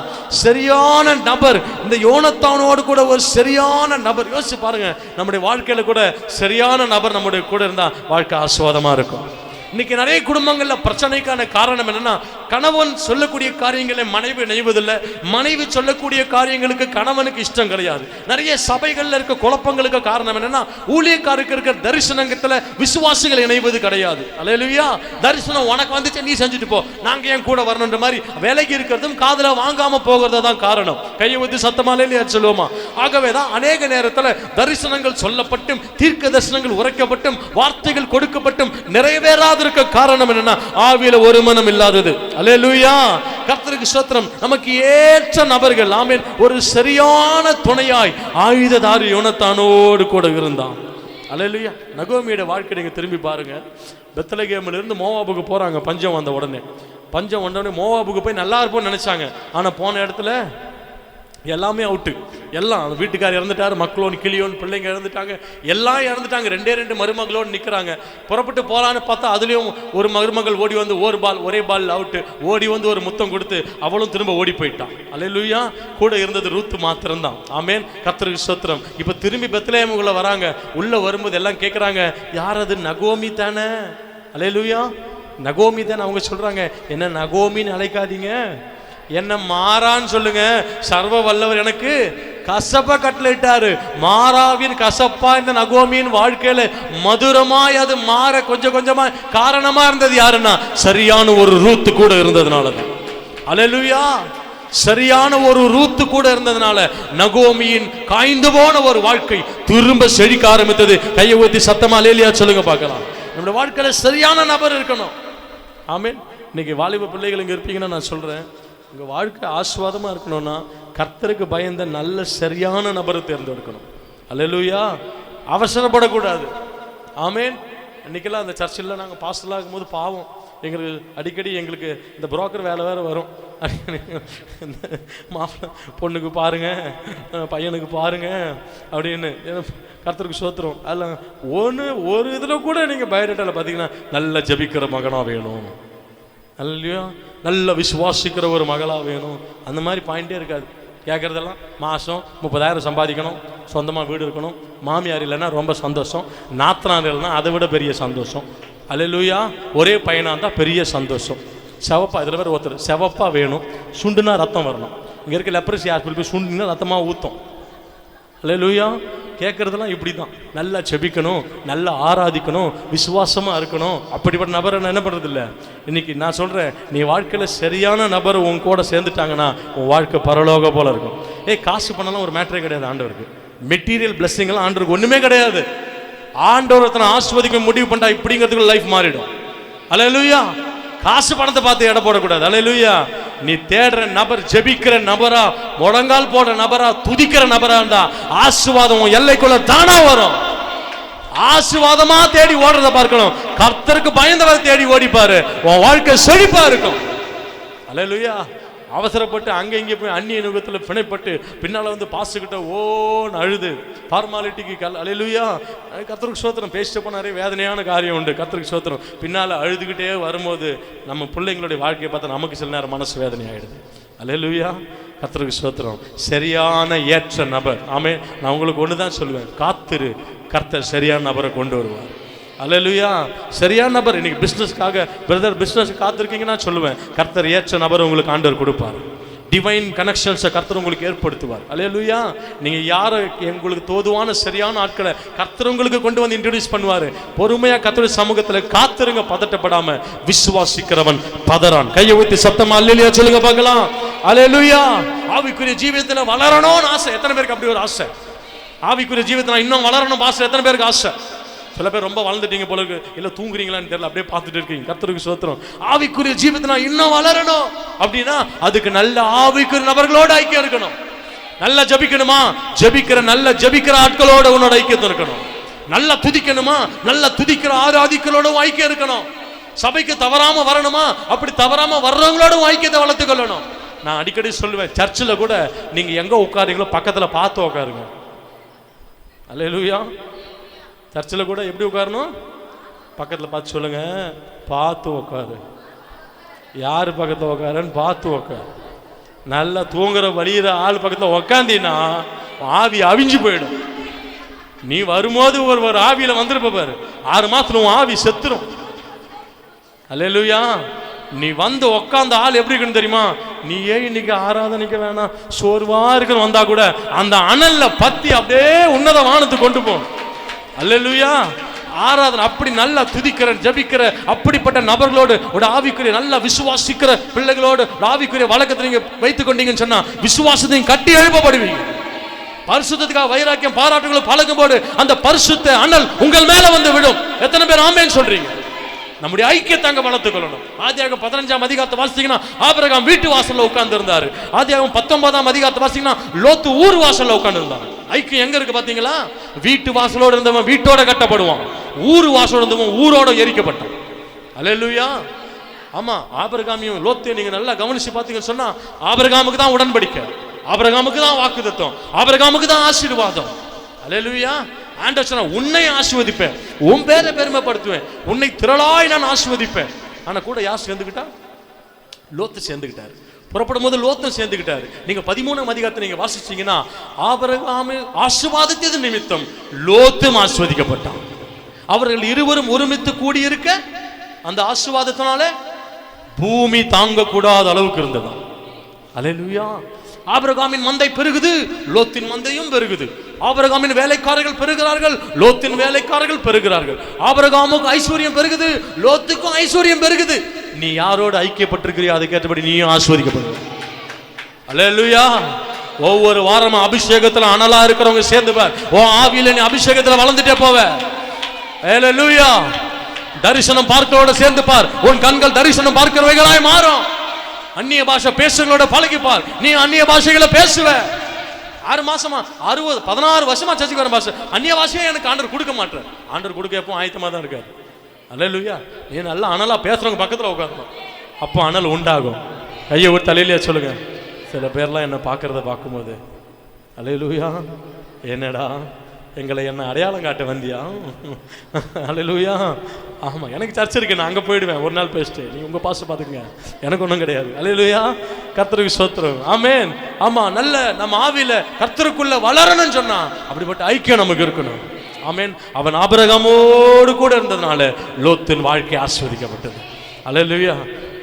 சரியான நபர், இந்த யோனத்தானோடு கூட ஒரு சரியான நபர். யோசிச்சு பாருங்க, நம்முடைய வாழ்க்கையில கூட சரியான நபர் நம்முடைய கூட இருந்தா வாழ்க்கை ஆஸ்வாதமா இருக்கும். இன்னைக்கு நிறைய குடும்பங்கள்ல பிரச்சனைக்கான காரணம் என்னன்னா, கணவன் சொல்லக்கூடிய காரியங்களை மனைவி நெய்வதில்லை, மனைவி சொல்லக்கூடிய காரியங்களுக்கு கணவனுக்கு இஷ்டம் கிடையாது. நிறைய சபைகள்ல இருக்க குழப்பங்களுக்கு காரணம் என்னன்னா, ஊழியக்காரருக்கு இருக்கிற தரிசனத்துல விசுவாசிகள் இணைவது கிடையாது. அல்லேலூயா. தரிசனம் உனக்கு வந்துச்சு, நீ செஞ்சுட்டு போ, நாங்க ஏன் கூட வரணுன்ற மாதிரி விலகி இருக்கிறதும் காதுல வாங்காம போகிறது தான் காரணம். கையை வந்து சத்தமாலே சொல்லுவோமா? ஆகவேதான் அநேக நேரத்தில் தரிசனங்கள் சொல்லப்பட்டும், தீர்க்க தரிசனங்கள் உரைக்கப்பட்டும், வார்த்தைகள் கொடுக்கப்பட்டும் நிறைவேறாத இருக்க காரணம் என்னன்னா, ஆவியில ஒரு மனம் இல்லாதது. அல்லேலூயா. கர்த்தருக்கு ஸ்தோத்திரம். நமக்கு ஏற்ற நபர்கள், ஆமென், ஒரு சரியான துணையாய் ஆயுததாரி யோனத்தானோடு கூட இருந்தான். அல்லேலூயா. நகோமியோட வாழ்க்கை நீங்க திரும்பி பாருங்க. பெத்லகேமில் இருந்து மோவாபுக்கு போறாங்க. பஞ்சம் வந்த உடனே மோவாபுக்கு போய் நல்லா இருப்போம்னு நினைச்சாங்க. ஆனா போன இடத்துல எல்லாமே அவுட்டு. எல்லாம் வீட்டுக்கார் இறந்துட்டாரு, மக்களோன்னு கிளியோன்னு பிள்ளைங்க இறந்துட்டாங்க, எல்லாம் இறந்துட்டாங்க. 2 மருமகளோடு நிற்கிறாங்க. புறப்பட்டு போகலான்னு பார்த்தா அதுலேயும் ஒரு மருமகள் ஓடி வந்து ஒரே பால் அவுட்டு, ஓடி வந்து ஒரு முத்தம் கொடுத்து அவளும் திரும்ப ஓடி போயிட்டான். அல்லேலூயா. கூட இருந்தது ரூத்து மாத்திரம்தான். ஆமென். கர்த்தருக்கு ஸ்தோத்திரம். இப்போ திரும்பி பெத்லகேமுக்குள்ள வராங்க. உள்ள வரும்போது எல்லாம் கேட்குறாங்க, யார் அது? நகோமி தானே? அல்லேலூயா. நகோமி தானே. அவங்க சொல்றாங்க, என்ன நகோமின்னு அழைக்காதீங்க, என்ன மாறான்னு சொல்லுங்க. சர்வ வல்லவர் எனக்கு கசப்பா கட்டளையிட்டாரு. மாறாவின் கசப்பா இந்த நகோமியின் வாழ்க்கையில மதுரமாய் அது மாற கொஞ்சம் கொஞ்சமா காரணமா இருந்தது யாருன்னா, சரியான ஒரு ரூத்து கூட இருந்ததுனாலதான். அல்லேலூயா. சரியான ஒரு ரூத்து கூட இருந்ததுனால நகோமியின் காய்ந்து போன ஒரு வாழ்க்கை திரும்ப செழிக்க ஆரம்பித்தது. கையை ஊத்தி சத்தமா அல்லேலூயா சொல்லுங்க பார்க்கலாம். நம்முடைய வாழ்க்கையில சரியான நபர் இருக்கணும். ஆமென். இன்னைக்கு வாலிப பிள்ளைகள் இங்க இருப்பீங்கன்னா நான் சொல்றேன், உங்கள் வாழ்க்கை ஆஸ்வாதமாக இருக்கணும்னா கர்த்தருக்கு பயந்த நல்ல சரியான நபரை தேர்ந்தெடுக்கணும். அல்லேலூயா. அவசரப்படக்கூடாது. ஆமென். அன்றைக்கெல்லாம் அந்த சர்ச்சில் நாங்கள் பாஸ்டர்லாம் இருக்கும்போது பாவம், எங்களுக்கு அடிக்கடி எங்களுக்கு இந்த புரோக்கர் வேலை வேறு வரும். மாப்பிள்ளை பொண்ணுக்கு பாருங்க, பையனுக்கு பாருங்க அப்படின்னு. கர்த்தருக்கு ஸ்தோத்திரம். அதில் ஒரு இதில் கூட நீங்கள் பயோடேட்டாவில் பார்த்தீங்கன்னா நல்ல ஜெபிக்கிற மகனாக வேணும், அல்லையா, நல்ல விசுவாசிக்கிற ஒரு மகளாக வேணும், அந்த மாதிரி பாயிண்டே இருக்காது. கேட்குறதெல்லாம் மாதம் 30,000 சம்பாதிக்கணும், சொந்தமாக வீடு இருக்கணும், மாமியார் இல்லைன்னா ரொம்ப சந்தோஷம், நாத்தனார் இல்லைன்னா அதை விட பெரிய சந்தோஷம். அல்லேலூயா. ஒரே பையனாக இருந்தால் பெரிய சந்தோஷம். செவப்பா, இதில் வேறு ஒருத்தர் செவப்பாக வேணும், சுண்டுனா ரத்தம் வரணும். இங்கே இருக்க லெப்ரசி ஹாஸ்பிட்டல் போய் சுண்டுனா ரத்தமாக ஊற்றும். அல்லேலூயா. கேட்குறதெல்லாம் இப்படி தான். நல்லா செபிக்கணும், நல்லா ஆராதிக்கணும், விசுவாசமாக இருக்கணும். அப்படிப்பட்ட நபரை நான் என்ன பண்ணுறது இல்லை. இன்னைக்கு நான் சொல்கிறேன், நீ வாழ்க்கையில் சரியான நபர் உன் கூட சேர்ந்துட்டாங்கன்னா உன் வாழ்க்கை பரலோக போல இருக்கும். காசு பண்ணலாம் ஒரு மேட்டரே கிடையாது ஆண்டவருக்கு. மெட்டீரியல் பிளெஸிங்லாம் ஆண்டவருக்கு ஒன்றுமே கிடையாது. ஆண்டவர் ஒருத்தனை ஆஸ்வதிக்க முடிவு பண்ணிட்டா இப்படிங்கிறதுக்கு லைஃப் மாறிடும். அல்லேலூயா. காசு பணத்தை பார்த்து எடை போடக்கூடாது. அல்லேலூயா. நீ தேடுற நபர் ஜெபிக்கிற நபரா, முழங்கால் போடுற நபரா, துதிக்கிற நபரா இருந்தா ஆசீர்வாதம் எல்லைக்குள்ள தானா வரும். ஆசீர்வாதமா தேடி ஓடுறத பார்க்கணும். கர்த்தருக்கு பயந்தவர் தேடி ஓடிப்பாரு, உன் வாழ்க்கை செழிப்பா இருக்கும். அல்லேலூயா. அவசரப்பட்டு அங்க இங்க போய் அந்நிய நுகத்துல பிணைப்பட்டு பின்னால வந்து பாஸ்டர்கிட்ட ஓன்னு அழுது ஃபார்மாலிட்டிக்கு அல்லேலூயா. கர்த்தருக்கு ஸ்தோத்திரம். பேசிட்டு போன நிறைய வேதனையான காரியம் உண்டு. கர்த்தருக்கு ஸ்தோத்திரம். பின்னால அழுதுகிட்டே வரும்போது நம்ம பிள்ளைங்களுடைய வாழ்க்கையை பார்த்தா நமக்கு சில நேரம் மனசு வேதனை ஆயிடுது. அல்லேலூயா. கர்த்தருக்கு ஸ்தோத்திரம். சரியான ஏற்ற நபர். ஆமே. நான் உங்களுக்கு ஒண்ணுதான் சொல்லுவேன், காத்திரு, கர்த்தர் சரியான நபரை கொண்டு வருவார். அல்லேலூயா. சரியான நபர். இன்னைக்கு பிசினஸ்க்காக பிரதர் பிசினஸ் காத்திருக்கீங்கன்னா சொல்லுவேன், கர்த்தர் ஏற்ற நபர் உங்களுக்கு ஆண்டவர் கொடுப்பார். டிவைன் கனெக்ஷன்ஸை கர்த்தர் உங்களுக்கு ஏற்படுத்துவார். அல்லேலூயா. நீங்க யாரை உங்களுக்கு தோதுவான சரியான ஆட்களை கர்த்தர் உங்களுக்கு கொண்டு வந்து இன்ட்ரோடியூஸ் பண்ணுவாரு. பொறுமையா கர்த்தருடைய சமூகத்துல காத்திருங்க, பதட்டப்படாம. விசுவாசிக்கிறவன் பதறான். கையை ஊத்தி சத்தமா அல்லேலூயா சொல்லுங்க பார்க்கலாம். அல்லேலூயா. ஆவிக்குரிய ஜீவியத்துல வளரணும்னு ஆசை. எத்தனை பேருக்கு அப்படி ஒரு ஆசை? ஆவிக்குரிய ஜீவியத்துல இன்னும் வளரணும் ஆசை எத்தனை பேருக்கு ஆசை? சில பேர் ரொம்ப வளர்ந்துட்டீங்க போல இருக்கு, இல்ல தூங்குறீங்களான்னு தெரியல, அப்படியே பார்த்துட்டு இருக்கீங்க. கர்த்தருக்கு ஸ்தோத்திரம். ஆவிக்குரிய ஜீவியத்துல இன்னும் வளரணும் அப்படின்னா அதுக்கு நல்ல ஆவிக்குரிய நபர்களோட ஐக்கியம் இருக்கணும். நல்லா ஜபிக்கணுமா, ஜபிக்கிற ஆட்களோட உன்னோட ஐக்கியத்தை இருக்கணும். நல்லா துதிக்கணுமா, நல்லா துதிக்கிற ஆராதிகளோட ஐக்கியம் இருக்கணும். சபைக்கு தவறாம வரணுமா, அப்படி தவறாம வர்றவங்களோட ஐக்கியத்தை வளர்த்து கொள்ளணும். நான் அடிக்கடி சொல்லுவேன், சர்ச்சில் கூட நீங்க எங்க உட்காருங்களோ பக்கத்துல பார்த்து உட்காருங்க. அல்லேலூயா. சர்ச்சில் கூட எப்படி உட்காரணும்? பக்கத்தில் பார்த்து சொல்லுங்க, பார்த்து உட்காரு. யார் பக்கத்தில் உட்காருன்னு பார்த்து உட்காரு. நல்லா தூங்குற வழியிற ஆள் பக்கத்தில் உக்காந்தீங்கன்னா ஆவி அவிஞ்சு போயிடும். நீ வரும்போது ஒரு ஆவியில வந்துருப்ப பாரு, 6 மாசத்துல உன் ஆவி செத்துரும். அல்லேலூயா. நீ வந்து உக்காந்த ஆள் எப்படி இருக்குன்னு தெரியுமா? நீ ஏன் இன்னைக்கு ஆராதனைக்கு வேணாம் சோர்வா இருக்குன்னு வந்தா கூட அந்த அனல்ல பத்தி அப்படியே உன்னத வானத்துக்கு கொண்டு போ. அல்லேலூயா. ஆராதனை அப்படி நல்லா துதிக்கிற ஜபிக்கிற அப்படிப்பட்ட நபர்களோடு ஒரு ஆவிக்குரிய நல்லா விசுவாசிக்கிற பிள்ளைகளோடு ஆவிக்குரிய வழக்கத்தை நீங்க வைத்துக் கொண்டீங்கன்னு சொன்னா விசுவாசத்தையும் கட்டி எழுப்பப்படுவீங்க. பரிசுத்தத்துக்காக வைராக்கியம் பாராட்டுகளும் பழகும் போது அந்த பரிசுத்த அனல் உங்கள் மேல வந்து விடும். எத்தனை பேர் ஆமென் சொல்றீங்க? நம்முடைய ஐக்கியத்தை அங்க வளர்த்துக் கொள்ளணும். ஆதியாகமம் 15ஆம் அதிகாரத்தை வாசிச்சீங்கன்னா ஆபிரகாம் வீட்டு வாசல்ல உட்கார்ந்து இருந்தாரு. ஆதியாகமம் 19ஆம் அதிகாரத்தை வாசிச்சீங்கன்னா லோத்து ஊர் வாசல்ல உட்கார்ந்து இருந்தாரு. ஐக்கியம் எங்க இருக்கு பாத்தீங்களா? வீட்டு வாசலோட இருந்தவன் வீட்டோட கட்டப்படுவான், ஊர் வாசலோட இருந்தவன் ஊரோட எரிக்கப்பட்டான். அல்லேலூயா. ஆமா. ஆபிரகாமையும் லோத்தையும் நீங்க நல்லா கவனிச்சு பாத்தீங்கன்னு சொன்னா ஆபிரகாமுக்கு தான் உடன்படிக்கை, ஆபிரகாமுக்கு தான் வாக்குத்தத்தம், ஆபிரகாமுக்கு தான் ஆசீர்வாதம். அல்லேலூயா. ஆண்டவர் சொன்னா உன்னை ஆசீர்வதிப்பேன், உன் பேரை பெருமைப்படுத்துவேன், உன்னை திரளாய் நான் ஆசீர்வதிப்பேன். ஆனா கூட யார் சேர்ந்துக்கிட்டா? லோத்து சேர்ந்துக்கிட்டாரு. புறப்படும் போது லோத்தும் சேர்ந்துக்கிட்டாரு. நீங்க 13ஆம் அதிகாரத்தை நீங்க வாசிச்சீங்கன்னா ஆபிரகாமை ஆசீர்வாதித்தது நிமித்தம் லோத்தும் ஆசீர்வதிக்கப்பட்டான். அவர்கள் இருவரும் ஒருமித்து கூடியிருக்க அந்த ஆசீர்வாதத்தினால பூமி தாங்க கூடாத அளவுக்கு இருந்ததா. அல்லேலூயா. ஆபிரகாமின் மந்தை பெருகுது, லோத்தின் மந்தையும் பெருகுது. ஆபிரகாமின் வேலைக்காரர்கள் பெருகிறார்கள், லோத்தின் வேலைக்காரர்கள் பெருகிறார்கள். ஆபிரகாமுக்கு ஐஸ்வர்யம் பெருகுது, லோத்துக்கும் ஐஸ்வர்யம் பெருகுது. நீ யாரோடு ஐக்கியப்பட்டிருக்கிறியோ அதுக்கேற்றபடி நீயும் ஆசீர்வதிக்கப்படுவ. அல்லேலூயா. ஒவ்வொரு வாரமும் அபிஷேகத்துல அனலா இருக்கிறவங்க சேர்ந்து பார், உன் ஆவியில நீ அபிஷேகத்துல வளர்ந்துட்டே போவ. அல்லேலூயா. தரிசனம் பார்க்கிறோட சேர்ந்து பார், உன் கண்கள் தரிசனம் பார்க்கிறவைகளாய் மாறும். அந்நிய பாஷை பேசுகளோட பழகிப்பார், நீ அந்நிய பாஷைகளை பேசுவ. 6 மாசமா 16 வருஷமா சர்ச்சுக்கு வர பாஷை அந்நிய பாஷையே எனக்கு ஆண்டவர் கொடுக்க மாட்டார். ஆண்டவர் கொடுக்க எப்போ ஆயத்தமா தான் இருக்காரு. அல்லேலூயா. நீ நல்லா அனலா பேசுறவங்க பக்கத்துல உட்காரணும், அப்போ அனல் உண்டாகும். கையை ஒரு தலையிலேயே சொல்லுங்க. சில பேர்லாம் என்ன பார்க்கறத பார்க்கும்போது அல்லேலூயா, என்னடா என்ன அடையாளம் காட்ட வந்தியா? அல்லேலூயா. ஆமா, எனக்கு சர்ச் இருக்கு, நான் அங்க போயிடுவேன் ஒரு நாள் பேசிட்டு, நீங்க உங்க பாஸ்டர் பாத்துக்கங்க, எனக்கு ஒன்றும் கிடையாது. அல்லேலூயா. கர்த்தருக்கு ஸ்தோத்திரம். ஆமென். ஆமா, நல்ல நம்ம ஆவியில கர்த்தருக்குள்ள வளரணும்னு சொன்னா அப்படிப்பட்ட ஐக்கியம் நமக்கு இருக்கணும். ஆமென். அவன் ஆபிரகாமோடு கூட இருந்ததுனால லோத்தின் வாழ்க்கை ஆசீர்வதிக்கப்பட்டது. அல்லேலூயா.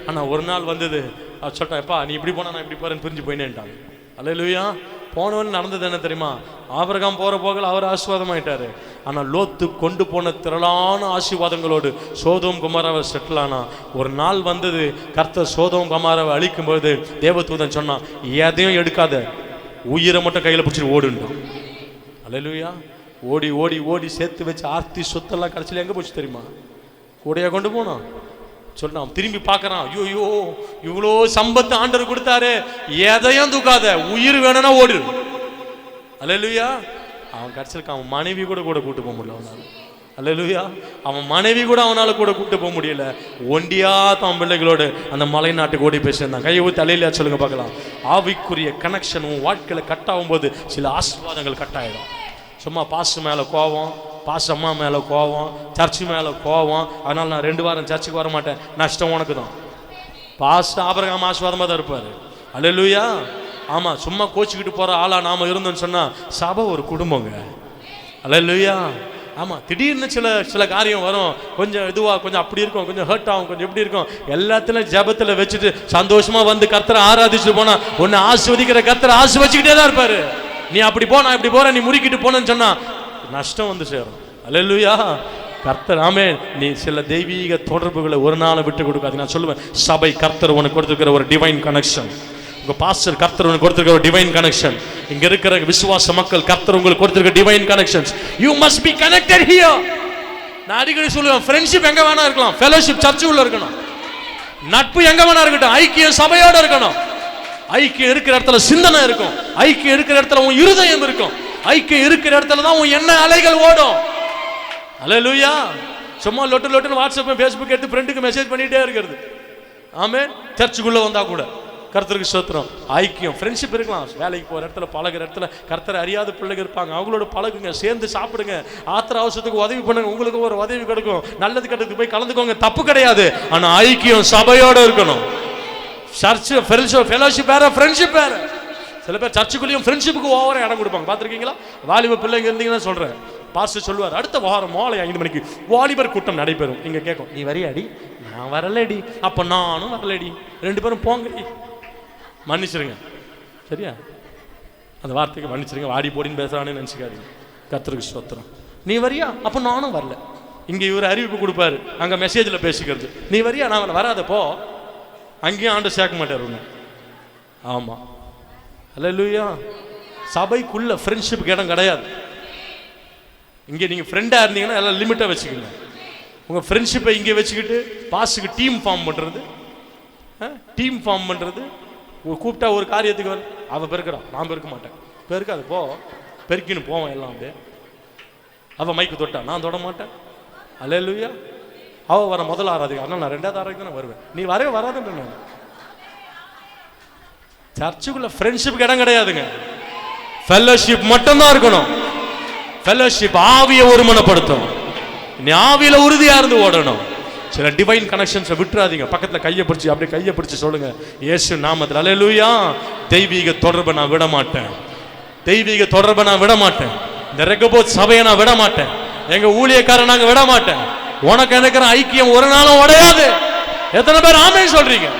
ஆனா ஒரு நாள் வந்தது, சொல்லிட்டேன், எப்பா நீ இப்படி போனா நான் இப்படி போறேன்னு பிரிஞ்சு போயினேன்ட்டாங்க. அல்லேலூயா. போனவன் நடந்தது என்ன தெரியுமா? ஆபிரகாம் போற போகல அவர் ஆசீர்வாதமாயிட்டாரு. ஆனா லோத்து கொண்டு போன திரளான ஆசீர்வாதங்களோடு சோதோம் குமாராவை செட்டில் ஆனா. ஒரு நாள் வந்தது, கர்த்தர் சோதோம் குமாராவை அழிக்கும் போது தேவதூதன் சொன்னான், எதையும் எடுக்காத, உயிரை மட்டும் கையில பிடிச்சிட்டு ஓடுன்றான். அல்லேலூயா. ஓடி ஓடி ஓடி சேர்த்து வச்சு ஆர்த்தி சொத்தெல்லாம் கடைசியில் எங்க போச்சு தெரியுமா? கூடையா கொண்டு போனோம். சொன்னான். திரும்பி பார்க்கறான், ஐயோ இவ்வளோ சம்பத்து ஆண்டவர் கொடுத்தாரு, எதையும் தூக்காத, உயிர் வேணும்னா ஓடு. அல்லேலூயா. அவன் கடைசிக்கு அவன் மனைவி கூட கூட்டு போக முடியல அவனால. அல்லேலூயா. அவன் மனைவி கூட அவனால கூட்டு போக முடியல. ஒண்டியா தான் பிள்ளைகளோடு அந்த மலை நாட்டுக்கு ஓடி பேசியிருந்தான். கையை ஊற்றி அல்லேலூயா சொல்லுங்க பார்க்கலாம். ஆவிக்குரிய கனெக்ஷன் உன் வாழ்க்கையில் கட் ஆகும்போது சில ஆசீர்வாதங்கள் கட் ஆகிடும். சும்மா பாசு மேலே கோவம், பாச அம்மா மேலே கோவம், சர்ச்சு மேலே கோவம், அதனால் நான் 2 வாரம் சர்ச்சுக்கு வர மாட்டேன், நஷ்டம் உனக்கு தான். பாச ஆபிரகாம் ஆசீர்வாதமாக தான் இருப்பார். அல்லேலூயா. ஆமாம், சும்மா கோச்சிக்கிட்டு போகிற ஆளா நாம் இருந்தோம்னு சொன்னால் சபை ஒரு குடும்பங்க. அல்லேலூயா. ஆமாம், திடீர்னு சில காரியம் வரும், கொஞ்சம் இதுவாக, கொஞ்சம் அப்படி இருக்கும், கொஞ்சம் ஹர்ட் ஆகும், கொஞ்சம் எப்படி இருக்கும், எல்லாத்துலையும் ஜபத்தில் வச்சுட்டு சந்தோஷமாக வந்து கர்த்தரை ஆராதிச்சுட்டு போனால் ஒன்று ஆஸ்வதிக்கிற கர்த்தரை ஆஸ்வதிச்சுக்கிட்டே தான் இருப்பார். நீ அப்படி போ, நான் இப்படி போகிறேன், நீ முறுக்கிட்டு போனேன்னு சொன்னால் நஷ்டம் வந்து சேரும். அல்லேலூயா. கர்த்தர் ஆமென். நீ சில தெய்வீக தொடர்புகளை ஒரு நாள் விட்டு கொடுக்காது. நான் சொல்லுவேன், சபை கர்த்தர் உனக்கு கொடுத்துருக்கிற ஒரு டிவைன் கனெக்ஷன். உங்க பாஸ்டர் கர்த்தர் உங்களுக்கு கொடுத்திருக்கிற ஒரு டிவைன் கனெக்ஷன். இங்க இருக்கிற விசுவாச மக்கள் கர்த்தர் உங்களுக்கு கொடுத்திருக்கிற divine connections. You must be connected here. நான் அடிக்கடி சொல்லுவேன், ஃப்ரெண்ட்ஷிப் எங்க வேணா இருக்கலாம், ஃபெலோஷிப் சர்ச்சுக்குள்ள இருக்கணும், நட்பு எங்க வேணா இருக்கட்டும், ஐக்கியம் சபையோட இருக்கணும். ஐக்கியம் இருக்கிற இடத்துல சிந்தனை இருக்கும், ஐக்கியம் இருக்கிற இடத்துல உன் இருதயம் இருக்கும், ஐக்கியம் இருக்கிற இடத்துல தான் உன் எண்ண அலைகள் ஓடும். அல்லேலூயா. சும்மா லொட்டு வாட்ஸ்அப் ஃபேஸ்புக் எடுத்து ஃப்ரெண்டுக்கு மெசேஜ் பண்ணிட்டே இருக்கிறது. ஆமென். சர்ச்சுக்குள்ள வந்தா கூட கர்த்தருக்கு ஸ்தோத்திரம். ஐக்கியம், ஃப்ரெண்ட்ஷிப் இருக்கலாம். வேலைக்கு போகிற இடத்துல, பழகிற இடத்துல, கர்த்தரை அறியாத பிள்ளைங்க இருப்பாங்க, அவங்களோட பழகுங்க, சேர்ந்து சாப்பிடுங்க, ஆத்திர அவசரத்துக்கு உதவி பண்ணுங்க, உங்களுக்கு ஒரு உதவி கிடைக்கும், நல்லது கெட்டதுக்கு போய் கலந்துக்கோங்க, தப்பு கிடையாது. ஆனால் ஐக்கியம் சபையோட இருக்கணும். சர்ச்சு ஃபெலோஷிப் வேற, ஃப்ரெண்ட்ஷிப் வேற. சில பேர் சர்ச்சுக்குள்ளேயும் ஃப்ரெண்ட்ஷிப்புக்கு ஓவராக இடம் கொடுப்பாங்க, பார்த்துருக்கீங்களா? வாலிப பிள்ளைங்க இருந்தீங்கன்னா சொல்கிறேன், பாஸ்டர் சொல்லுவார், அடுத்த வாரம் மாலை 5 மணிக்கு வாலிபர் கூட்டம் நடைபெறும். இங்கே கேட்கும், நீ வரையாடி? நான் வரலடி. அப்போ நானும் வரலடி. 2 பேரும் போங்க. மன்னிச்சிருங்க, சரியா? அந்த வார்த்தைக்கு மன்னிச்சிருங்க. வாடி போடின்னு பேசுகிறான்னு நினச்சிக்காதீங்க. கர்த்தருக்கு ஸ்தோத்திரம். நீ வரியா? அப்போ நானும் வரல. இங்கே இவர் அறிவிப்பு கொடுப்பாரு, அங்கே மெசேஜில் பேசிக்கிறது. நீ வரியா? நான் வராதப்போ அங்கேயும் ஆண்டு சேர்க்க மாட்டார் ஒன்று. ஆமாம். அல்லேலூயா. சபைக்குள்ள ஃப்ரெண்ட்ஷிப்புக்கு இடம் கிடையாது. இங்கே நீங்கள் ஃப்ரெண்டாக இருந்தீங்கன்னா எல்லாம் லிமிட்டாக வச்சுக்கோங்க. உங்கள் ஃப்ரெண்ட்ஷிப்பை இங்கே வச்சுக்கிட்டு பாஸுக்கு டீம் ஃபார்ம் பண்ணுறது, கூப்பிட்டா ஒரு காரியத்துக்கு வர அவள் பெருக்கிறான், நான் பெருக்க மாட்டேன், பெருக்காது போ, பெருக்கின்னு போவேன் எல்லாம். அப்படியே அவள் மைக்கு தொட்டா, நான் தொட மாட்டேன். அல்லேலூயா. அவள் வர முதல் ஆராதிக்கு, ஆனால் நான் 2வது ஆராதிக்கு தான் வருவேன். நீ வராதுன்னு நான். சர்ச்சுக்குள்ள ஃப்ரெண்ட்ஷிப்புக்கு இடம் கிடையாதுங்க. ஃபெல்லோஷிப் மட்டும்தான் இருக்கணும். ஃபெல்லோஷிப் ஆவியை ஒருமனப்படுத்தும். நீ ஆவியில உறுதியா இருந்து ஓடணும். சில டிவைன் கனெக்ஷன்ஸை விட்டுறாதீங்க. பக்கத்தில் கையை பிடிச்சி சொல்லுங்க, இயேசு நாமத்தில் அல்லேலூயா. தெய்வீக தொடர்பை நான் விட மாட்டேன். தெய்வீக தொடர்பை நான் விட மாட்டேன். இந்த ரெகபோத் சபையை நான் விட மாட்டேன். எங்க ஊழியக்காரன் நாங்கள் விட மாட்டேன். உனக்கு இருக்கிற ஐக்கியம் ஒரு நாளும் உடையாது. எத்தனை பேர் ஆமென் சொல்றீங்க?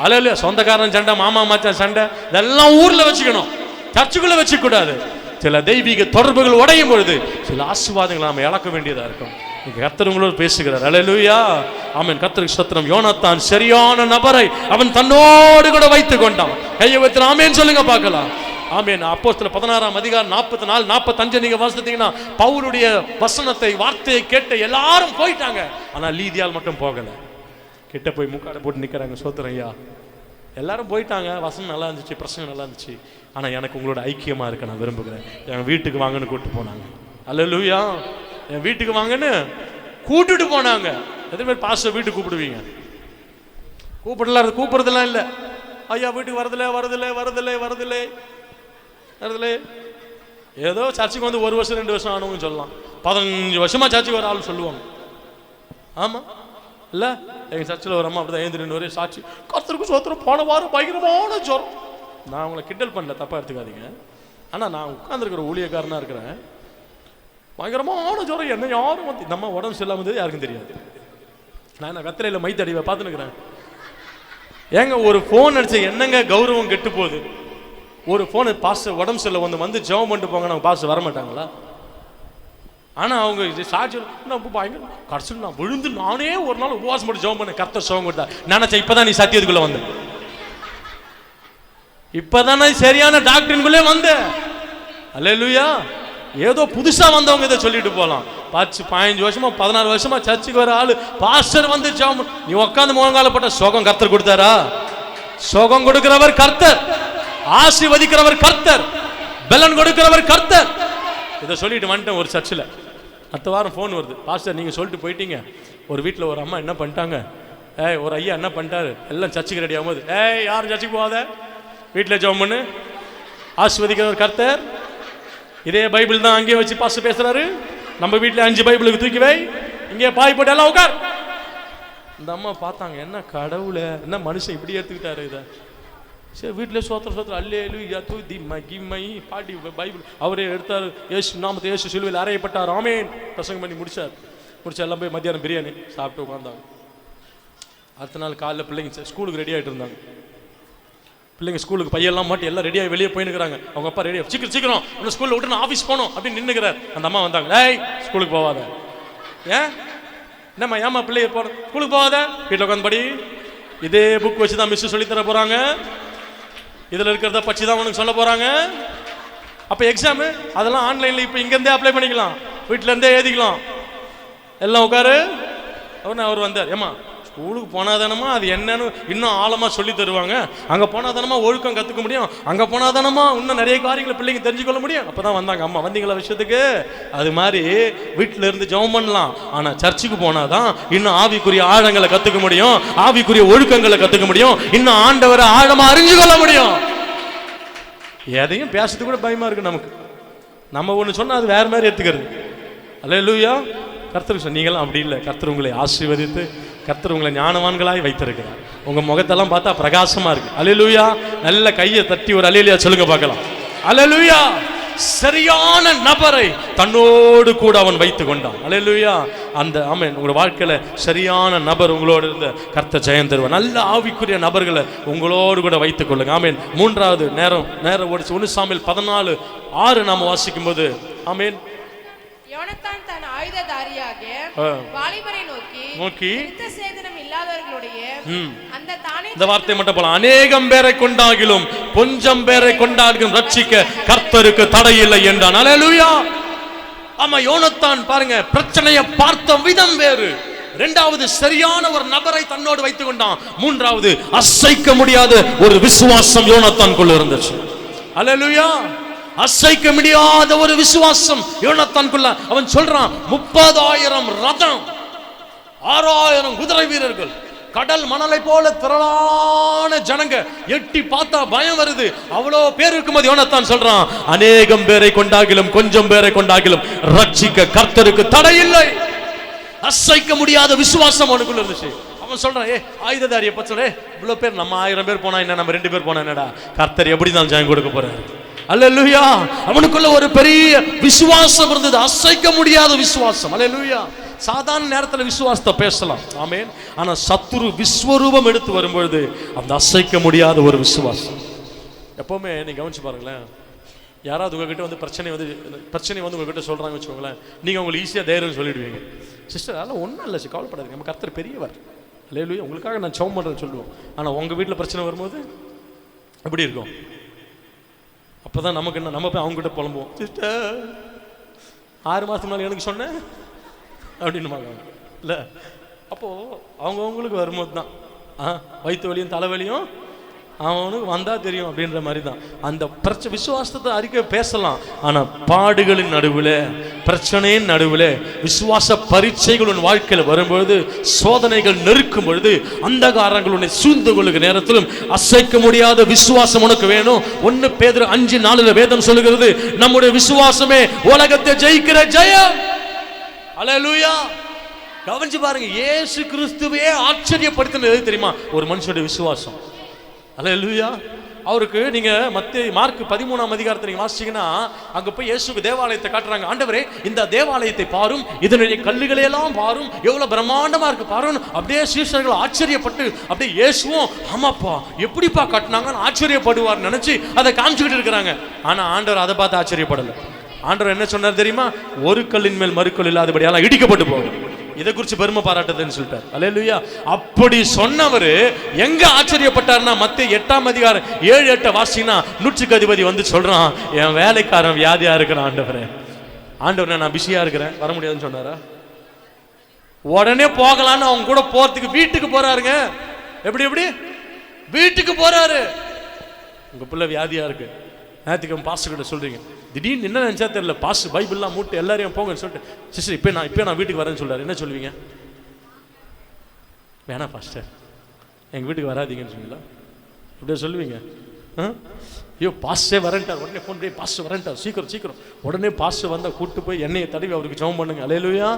அல்லேலூயா. சொந்தக்காரன் சண்டை, மாமா மச்சான் சண்டை, இதெல்லாம் ஊர்ல வச்சுக்கணும், சர்ச்சுக்குள்ள வச்சுக்க கூடாது. சில தெய்வீக தொடர்புகள் உடையும் பொழுது சில ஆசீர்வாதங்களை நாம இழக்க வேண்டியதா இருக்கும். கர்த்தர் உங்களோடு பேசுகிறார். அல்லேலூயா. ஆமென். கர்த்தருக்கு ஸ்தோத்திரம். யோனத்தான் சரியான நபரை அவன் தன்னோடு கூட வைத்துக் கொண்டான். கையை வைத்து ஆமென் சொல்லுங்க பார்க்கலாம். ஆமென். அப்போஸ்தலர் 16ஆம் அதிகாரம் 44, 45 நீங்க வாசித்தீங்கன்னா, பவுலுடைய வசனத்தை, வார்த்தையை கேட்ட எல்லாரும் போயிட்டாங்க. ஆனா லீதியால் மட்டும் போகல. கிட்ட போய் முக்காடை போட்டு நிற்கிறாங்க. ஸ்தோத்திரம் ஐயா. எல்லாரும் போயிட்டாங்க, வசனம் நல்லா இருந்துச்சு, பிரசங்கம் நல்லா இருந்துச்சு, ஆனால் எனக்கு உங்களோட ஐக்கியமாக இருக்க நான் விரும்புகிறேன். என் வீட்டுக்கு வாங்கன்னு கூப்பிட்டு போனாங்க. அல்லேலூயா. என் வீட்டுக்கு வாங்கன்னு கூப்பிட்டுட்டு போனாங்க. எத்தனை பேர் பாஸ்டர் வீட்டுக்கு கூப்பிடுவீங்க? கூப்பிடுறதெல்லாம் இல்லை. ஐயா வீட்டுக்கு வரதில்லை. ஏதோ சர்ச்சுக்கு வந்து 1 வருஷம் 2 வருஷம் ஆனவங்க சொல்லலாம். 15 வருஷமா சர்ச்சுக்கு வர ஆள் சொல்லுவாங்க. ஆமாம் இல்லை? எங்கள் சர்ச்சில் ஒரு அம்மா அப்படி தான் எழுந்து 2 வரையும் சாட்சி, கர்த்தருக்கு ஸ்தோத்திரம், போன வாரம் பயங்கரமான ஜுரம். நான் அவங்கள கிண்டல் பண்ணல, தப்பாக எடுத்துக்காதீங்க. ஆனால் நான் உட்காந்துருக்கிற ஊழியக்காரனாக இருக்கிறேன். பயங்கரமான ஜுரம், என்ன யாரும் வந்து நம்ம உடம்பு சரியில்லாமல் யாருக்கும் தெரியாது. நான் கத்திரையில் மைத்தடிவை பார்த்துன்னுக்கிறேன். ஏங்க ஒரு ஃபோன் அடிச்சு என்னங்க கௌரவம் கெட்டு போகுது? ஒரு ஃபோனு பாஸ்டர் உடம்பு சரியில்லை வந்து ஜெபம் பண்ணிட்டு போங்க, நம்ம பாஸ்டர் வரமாட்டாங்களா? ஆனால் அவங்க சாட்சி பயங்கர கடைசியில் நான் விழுந்து நானே ஒரு நாள் உபவாசம் போட்டு ஜெபம் பண்ண கர்த்தர் சுகம் கொடுத்தா. நினைச்சேன் இப்பதான் நீ சத்தியத்துக்குள்ள வந்த, இப்பதான் சரியான டாக்டரின்குள்ளே வந்த. அல்லேலூயா. ஏதோ புதுசா வந்தவங்க இதை சொல்லிட்டு போகலாம். 15 வருஷமா 16 வருஷமா சர்ச்சுக்கு வர ஆளு பாஸ்டர் வந்து ஜெபம் நீ உட்கார்ந்து முழங்கால போட்ட சுகம் கர்த்தர் கொடுத்தாரா? சுகம் கொடுக்கிறவர் கர்த்தர், ஆசீர்வதிக்கிறவர் கர்த்தர், பலன் கொடுக்கிறவர் கர்த்தர். இதை சொல்லிட்டு வந்துட்டேன் ஒரு சர்ச்சில். அடுத்த வாரம் ஃபோன் வருது, பாஸ்டர் நீங்கள் சொல்லிட்டு போயிட்டீங்க, ஒரு வீட்டில் ஒரு அம்மா என்ன பண்ணிட்டாங்க, ஒரு ஐயா என்ன பண்ணிட்டாரு, எல்லாம் சர்ச்சுக்கு ரெடி ஆகும்போது யாரும் சர்ச்சுக்கு போகாத, வீட்டில் ஜெபம் பண்ணு, ஆசீர்வதிக்கிறவர் கர்த்தர். இதே பைபிள் தான் அங்கேயே வச்சு பாஸ்டர் பேசுறாரு. நம்ம வீட்டில் 5 பைபிளுக்கு தூக்கி வை, இங்கே பாய் போட்டு எல்லாம் உட்கார். இந்த அம்மா பார்த்தாங்க, என்ன கடவுளை, என்ன மனுஷன் இப்படி எடுத்துக்கிட்டாரு இதை. சரி வீட்டில் சோத்திர அல்லேலூயா தூதி மகிமை பாடி பைபிள் அவரே எடுத்தார். இயேசு நாமத்தை இயேசு சிலுவையில் அறையப்பட்டார், ஆமென் பிரசங்கம் பண்ணி முடிச்சார். எல்லாம் போய் மத்தியானம் பிரியாணி சாப்பிட்டு உட்காந்தாங்க. அடுத்த நாள் காலையில் பிள்ளைங்க ஸ்கூலுக்கு ரெடி ஆகிட்டு இருந்தாங்க. பிள்ளைங்க ஸ்கூலுக்கு பையெல்லாம் மாட்டி எல்லாம் ரெடியாகி வெளியே போயினுக்கிறாங்க. அவங்க அப்பா ரெடியாக சீக்கிரம் சீக்கிரம் உன்னை ஸ்கூலில் விட்டு நான் ஆஃபீஸ் போகணும் அப்படின்னு நின்றுக்கிறார். அந்த அம்மா வந்தாங்க, ஸ்கூலுக்கு போகாத. ஏன் என்னம்மா ஏமா பிள்ளைய போட ஸ்கூலுக்கு போகாத, வீட்டில் உட்காந்து படி, இதே புக் வச்சு தான் மிஸ் சொல்லித்தர போகிறாங்க, இதில் இருக்கிறத பற்றி தான் உனக்கு சொல்ல போகிறாங்க. அப்போ எக்ஸாமு அதெல்லாம் ஆன்லைனில் இப்போ இங்கேருந்தே அப்ளை பண்ணிக்கலாம், வீட்டிலேருந்தே எழுதிக்கலாம். எல்லாம் உட்காரு. அவர் வந்தார், ஏம்மா ஸ்கூலுக்கு போனாதானமா அது என்னன்னு இன்னும் ஆழமாக சொல்லி தருவாங்க, அங்கே போனாதானமா ஒழுக்கம் கற்றுக்க முடியும், அங்கே போனாதானமா இன்னும் நிறைய காரியங்களை பிள்ளைங்க தெரிஞ்சுக்கொள்ள முடியும். அப்போ தான் வந்தாங்க, அம்மா வந்தீங்களா விஷயத்துக்கு. அது மாதிரி வீட்டில் இருந்து ஜெபம் பண்ணலாம், ஆனால் சர்ச்சுக்கு போனாதான் இன்னும் ஆவிக்குரிய ஆழங்களை கற்றுக்க முடியும், ஆவிக்குரிய ஒழுக்கங்களை கற்றுக்க முடியும், இன்னும் ஆண்டவரை ஆழமாக அறிஞ்சு கொள்ள முடியும். எதையும் பேசுறது கூட பயமாக இருக்கு நமக்கு. நம்ம ஒன்று சொன்னால் அது வேற மாதிரி எடுத்துக்கிறது. அல்லேலூயா. கர்த்தர் சொன்னீங்களாம் அப்படி இல்லை. கர்த்தர் உங்களை ஆசீர்வதித்து கர்த்தர் உங்களை ஞானவான்களாய் வைத்திருக்கிறார். உங்க முகத்தெல்லாம் பார்த்தா பிரகாசமா இருக்கு. அல்லேலூயா. நல்ல கையை தட்டி ஒரு அல்லேலூயா சொல்லுங்க பார்க்கலாம். அல்லேலூயா. சரியான நபரை தன்னோடு கூட அவன் வைத்துக் கொண்டான். அல்லேலூயா. அந்த ஆமென். உங்க வாழ்க்கையில சரியான நபர் உங்களோடு இருந்த கர்த்தர் ஜெயம் தருவார். நல்ல ஆவிக்குரிய நபர்களை உங்களோடு கூட வைத்துக் கொள்ளுங்க. ஆமென். மூன்றாவது நேரம் ஓடிச்சு. 1 சாமுவேல் 14:6 நாம வாசிக்கும் போது ஆமென். யோனத்தான் தன் ஆயுததாரியாக வாலிபரை நோக்கி சேதனம் இல்லாதவர்களுடைய அந்த தானே இந்த வார்த்தை மட்டும் போல, அநேகம் பேரை கொண்டாகிலும் கொஞ்சம் பேரை கொண்டாகிலும் ரட்சிக்க கர்த்தருக்கு தடை இல்லை என்றான். அல்லேலூயா. ஆமா, யோனத்தான் பாருங்க, பிரச்சனையை பார்த்த விதம் வேறு. இரண்டாவது சரியான ஒரு நபரை தன்னோடு வைத்துக் கொண்டான். மூன்றாவது அசைக்க முடியாத ஒரு விசுவாசம் யோனத்தான்குள்ள இருந்துச்சு. அல்லேலூயா. அசைக்க முடியாத ஒரு விசுவாசம் யோனத்தான்குள்ள. அவன் சொல்றான், 30,000 ரதம், 6,000 குதிரை வீரர்கள், கடல் மணலை போல திரளான ஜனங்க, எட்டி பார்த்தா பயம் வருது, அவ்வளோ பேர் இருக்கும்போது யோனத்தான் சொல்றான், அநேகம் பேரை கொண்டாகிலும் கொஞ்சம் பேரை கொண்டாகிலும் ரட்சிக்க கர்த்தருக்கு தடை இல்லை. அசைக்க முடியாத விசுவாசம் அவனுக்குள்ள இருந்துச்சு. அவன் சொல்றான், ஆயுததாரியை பத்தி சொல்ற, இவ்வளவு பேர், நம்ம 1000 பேர் போனா என்ன, நம்ம 2 பேர் போனா என்னடா, கர்த்தர் எப்படி தான் ஜெயம் கொடுக்க போறாரு. அல்லேலூயா. அவனுக்குள்ள ஒரு பெரிய விசுவாசம் இருந்தது, அசைக்க முடியாத விசுவாசம். அல்லேலூயா. சாதாரண நேரத்தில் விசுவாசத்தை பேசலாம், ஆமென். ஆனா சத்துரு விஸ்வரூபம் எடுத்து வரும்பொழுது அந்த அசைக்க முடியாத ஒரு விசுவாசம். எப்பவுமே நீங்க கவனிச்சு பாருங்களேன், யாராவது உங்ககிட்ட வந்து பிரச்சனை வந்து உங்ககிட்ட சொல்றாங்க வச்சுக்கோங்களேன், நீங்க உங்களுக்கு ஈஸியா தைரியம் சொல்லிடுவீங்க, சிஸ்டர் அதெல்லாம் ஒன்றும் இல்லை, கவலைப்படாதீங்க, நம்ம கர்த்தர் பெரியவர், அல்லேலூயா, உங்களுக்காக நான் ஜெபம் பண்றேன்னு சொல்லுவோம். ஆனா உங்க வீட்டில் பிரச்சனை வரும்போது எப்படி இருக்கும்? அப்போதான் நமக்கு என்ன, நம்ம போய் அவங்ககிட்ட புலம்புவோம், சிஸ்டர் 6 மாதத்துக்கு மேலே எனக்கு சொன்னேன் அப்படின்னு இல்லை. அப்போது அவங்கவுங்களுக்கு வரும்போது தான் வயிற்று வலியும் தலைவலியும் அவனுக்கு வந்தால் தெரியும் அப்படின்ற மாதிரி தான். அந்த விசுவாசத்தை அறிக்கை பேசலாம், ஆனால் பாடுகளின் நடுவில், பிரச்சனையின் நடுவில், விசுவாச பரீட்சைகள் வாழ்க்கையில் வரும்பொழுது, சோதனைகள் நெருக்கும் பொழுது, அந்தகாரங்களுடைய சூழ்ந்து கொள்ளுகிற நேரத்திலும் அசைக்க முடியாத விசுவாசம் உனக்கு வேணும். 1 பேதுரு 5:4 வேதம் சொல்லுகிறது, நம்முடைய விசுவாசமே உலகத்தை ஜெயிக்கிற ஜெயம். அல்லேலூயா. கவனிச்சு பாருங்க, இயேசு கிறிஸ்துவே ஆச்சரியப்படுத்தினது தெரியுமா ஒரு மனுஷனுடைய விசுவாசம். அல்லேலூயா. அவருக்கு நீங்க மார்க் 13ஆம் அதிகாரத்தை நீங்க வாசிச்சீங்கன்னா, அங்க போய் இயேசுக்கு தேவாலயத்தை காட்டுறாங்க. ஆண்டவரே, இந்த தேவாலயத்தை பாரும், இதனுடைய கல்லுகளை எல்லாம் பாரும், எவ்வளவு பிரம்மாண்டமா இருக்கு பாரும். அப்படியே சீஷர்கள் ஆச்சரியப்பட்டு, அப்படியே இயேசுவும் ஆமாப்பா எப்படிப்பா கட்டினாங்கன்னு ஆச்சரியப்படுவார் நினைச்சு அதை காமிச்சுக்கிட்டு இருக்கிறாங்க. ஆனா ஆண்டவர் அதை பார்த்து ஆச்சரியப்படல. ஆண்டவர் என்ன சொன்னார் தெரியுமா? ஒரு கல்லின் மேல் மறுக்கல் இல்லாதபடியால இடிக்கப்பட்டு போகும். இதை குறித்து பெருமை பாராட்டுதுன்னு சொல்லிட்டார். அல்லேலூயா. அப்படி சொன்னவர் எங்க ஆச்சரியப்பட்டார்னா, மத்தேயு 8ஆம் அதிகாரம் 7-8 வாசினா 100க்கு அதிபதி வந்து சொல்றான், என் வேலைக்காரன் வியாதியா இருக்கிறான் ஆண்டவரே. ஆண்டவர் நான் பிஸியா இருக்கிறேன் வர முடியாதுன்னு சொன்னாரா? உடனே போகலான்னு அவங்க கூட போறதுக்கு வீட்டுக்கு போறாருங்க. எப்படி வீட்டுக்கு போறாரு. உங்க பிள்ளை வியாதியா இருக்கு, நேற்றுக்கு பாஸ்டர் கிட்ட சொல்றீங்க, திடீர்னு என்ன நினைச்சா தெரியல, பாஸ்டர் பைபிள்லாம் மூட்டு எல்லாரையும் போங்கன்னு சொல்லிட்டு, சிஸ்டர் இப்போ நான் வீட்டுக்கு வரேன்னு சொல்றாரு. என்ன சொல்லுவீங்க? வேணாம் பாஸ்டர் எங்க வீட்டுக்கு வராதீங்கன்னு சொன்னீங்களா? இப்படியே சொல்லுவீங்க? ஐயோ பாஸ்டே வரேன்ட்டார், உடனே ஃபோன் பண்ணி பாஸ்டர் வரேன்ட்டார், சீக்கிரம் உடனே பாஸ்டர் வந்தால் கூப்பிட்டு போய் எண்ணெயை தடவி அவருக்கு ஜெபம் பண்ணுங்க. அல்லேலூயா.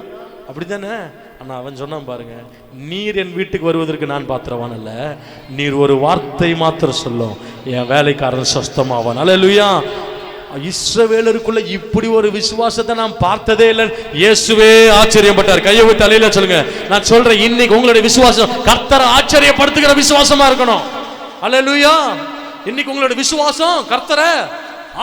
அப்படி தானே? ஆனால் அவன் சொன்னான் பாருங்க, நீர் என் வீட்டுக்கு வருவதற்கு நான் பாத்திரவான் அல்ல, நீர் ஒரு வார்த்தை மாத்திரம் சொல்லும் என் வேலைக்காரன் சொஸ்தமாவான். அல்லேலூயா. இஸ்ரவேலருக்குள்ள இப்படி ஒரு விசுவாசத்தை நான் பார்த்ததே இல்லை. இயேசுவே ஆச்சரியப்பட்டார். கையை விட்டு தலையில சொல்லுங்க. நான் சொல்றேன், இன்னைக்கு உங்களுடைய விசுவாசம் கர்த்தரை ஆச்சரியப்படுத்துகிற விசுவாசமா இருக்கணும். அல்லேலூயா. இன்னைக்கு உங்களுடைய விசுவாசம் கர்த்தரை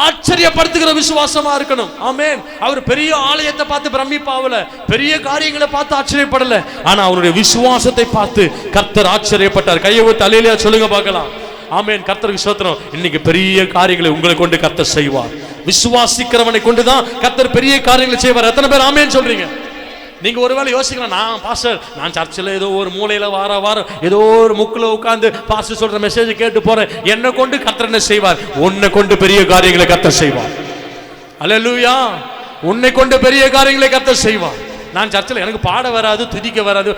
ஆச்சரியப்படுத்துகிற விசுவாசமா இருக்கணும். ஆமென். அவர் பெரிய ஆலயத்தை பார்த்து பிரமிப்பாவல, பெரிய காரியங்களை பார்த்து ஆச்சரியப்படல, ஆனா அவருடைய விசுவாசத்தை பார்த்து கர்த்தர் ஆச்சரியப்பட்டார். கையை விட்டு தலையில சொல்லுங்க பார்க்கலாம். ஆமென். கர்த்தருக்கு ஸ்தோத்திரம். இன்னைக்கு பெரிய காரியங்களை உங்களை கொண்டு கர்த்தர் செய்வார். விசுவாசிக்கிறவனை கொண்டுதான் கர்த்தர் பெரிய காரியங்களை செய்வார். எத்தனை பேர் ஆமென் சொல்றீங்க? நீங்க ஒருவேளை யோசிக்கலாம், நான் பாஸ்டர் நான் சர்ச்சில் ஏதோ ஒரு மூலையில வாரம் ஏதோ ஒரு முக்கில் உட்கார்ந்து பாஸ்டர் சொல்ற மெசேஜ் கேட்டு போறேன், என்னை கொண்டு கர்த்தர் என்ன செய்வார்? உன்னை கொண்டு பெரிய காரியங்களை கர்த்தர் செய்வார். அல்லேலூயா. உன்னை கொண்டு பெரிய காரியங்களை கர்த்தர் செய்வார். நான் சர்ச்சில் எனக்கு பாட வராது, துதிக்க வராது,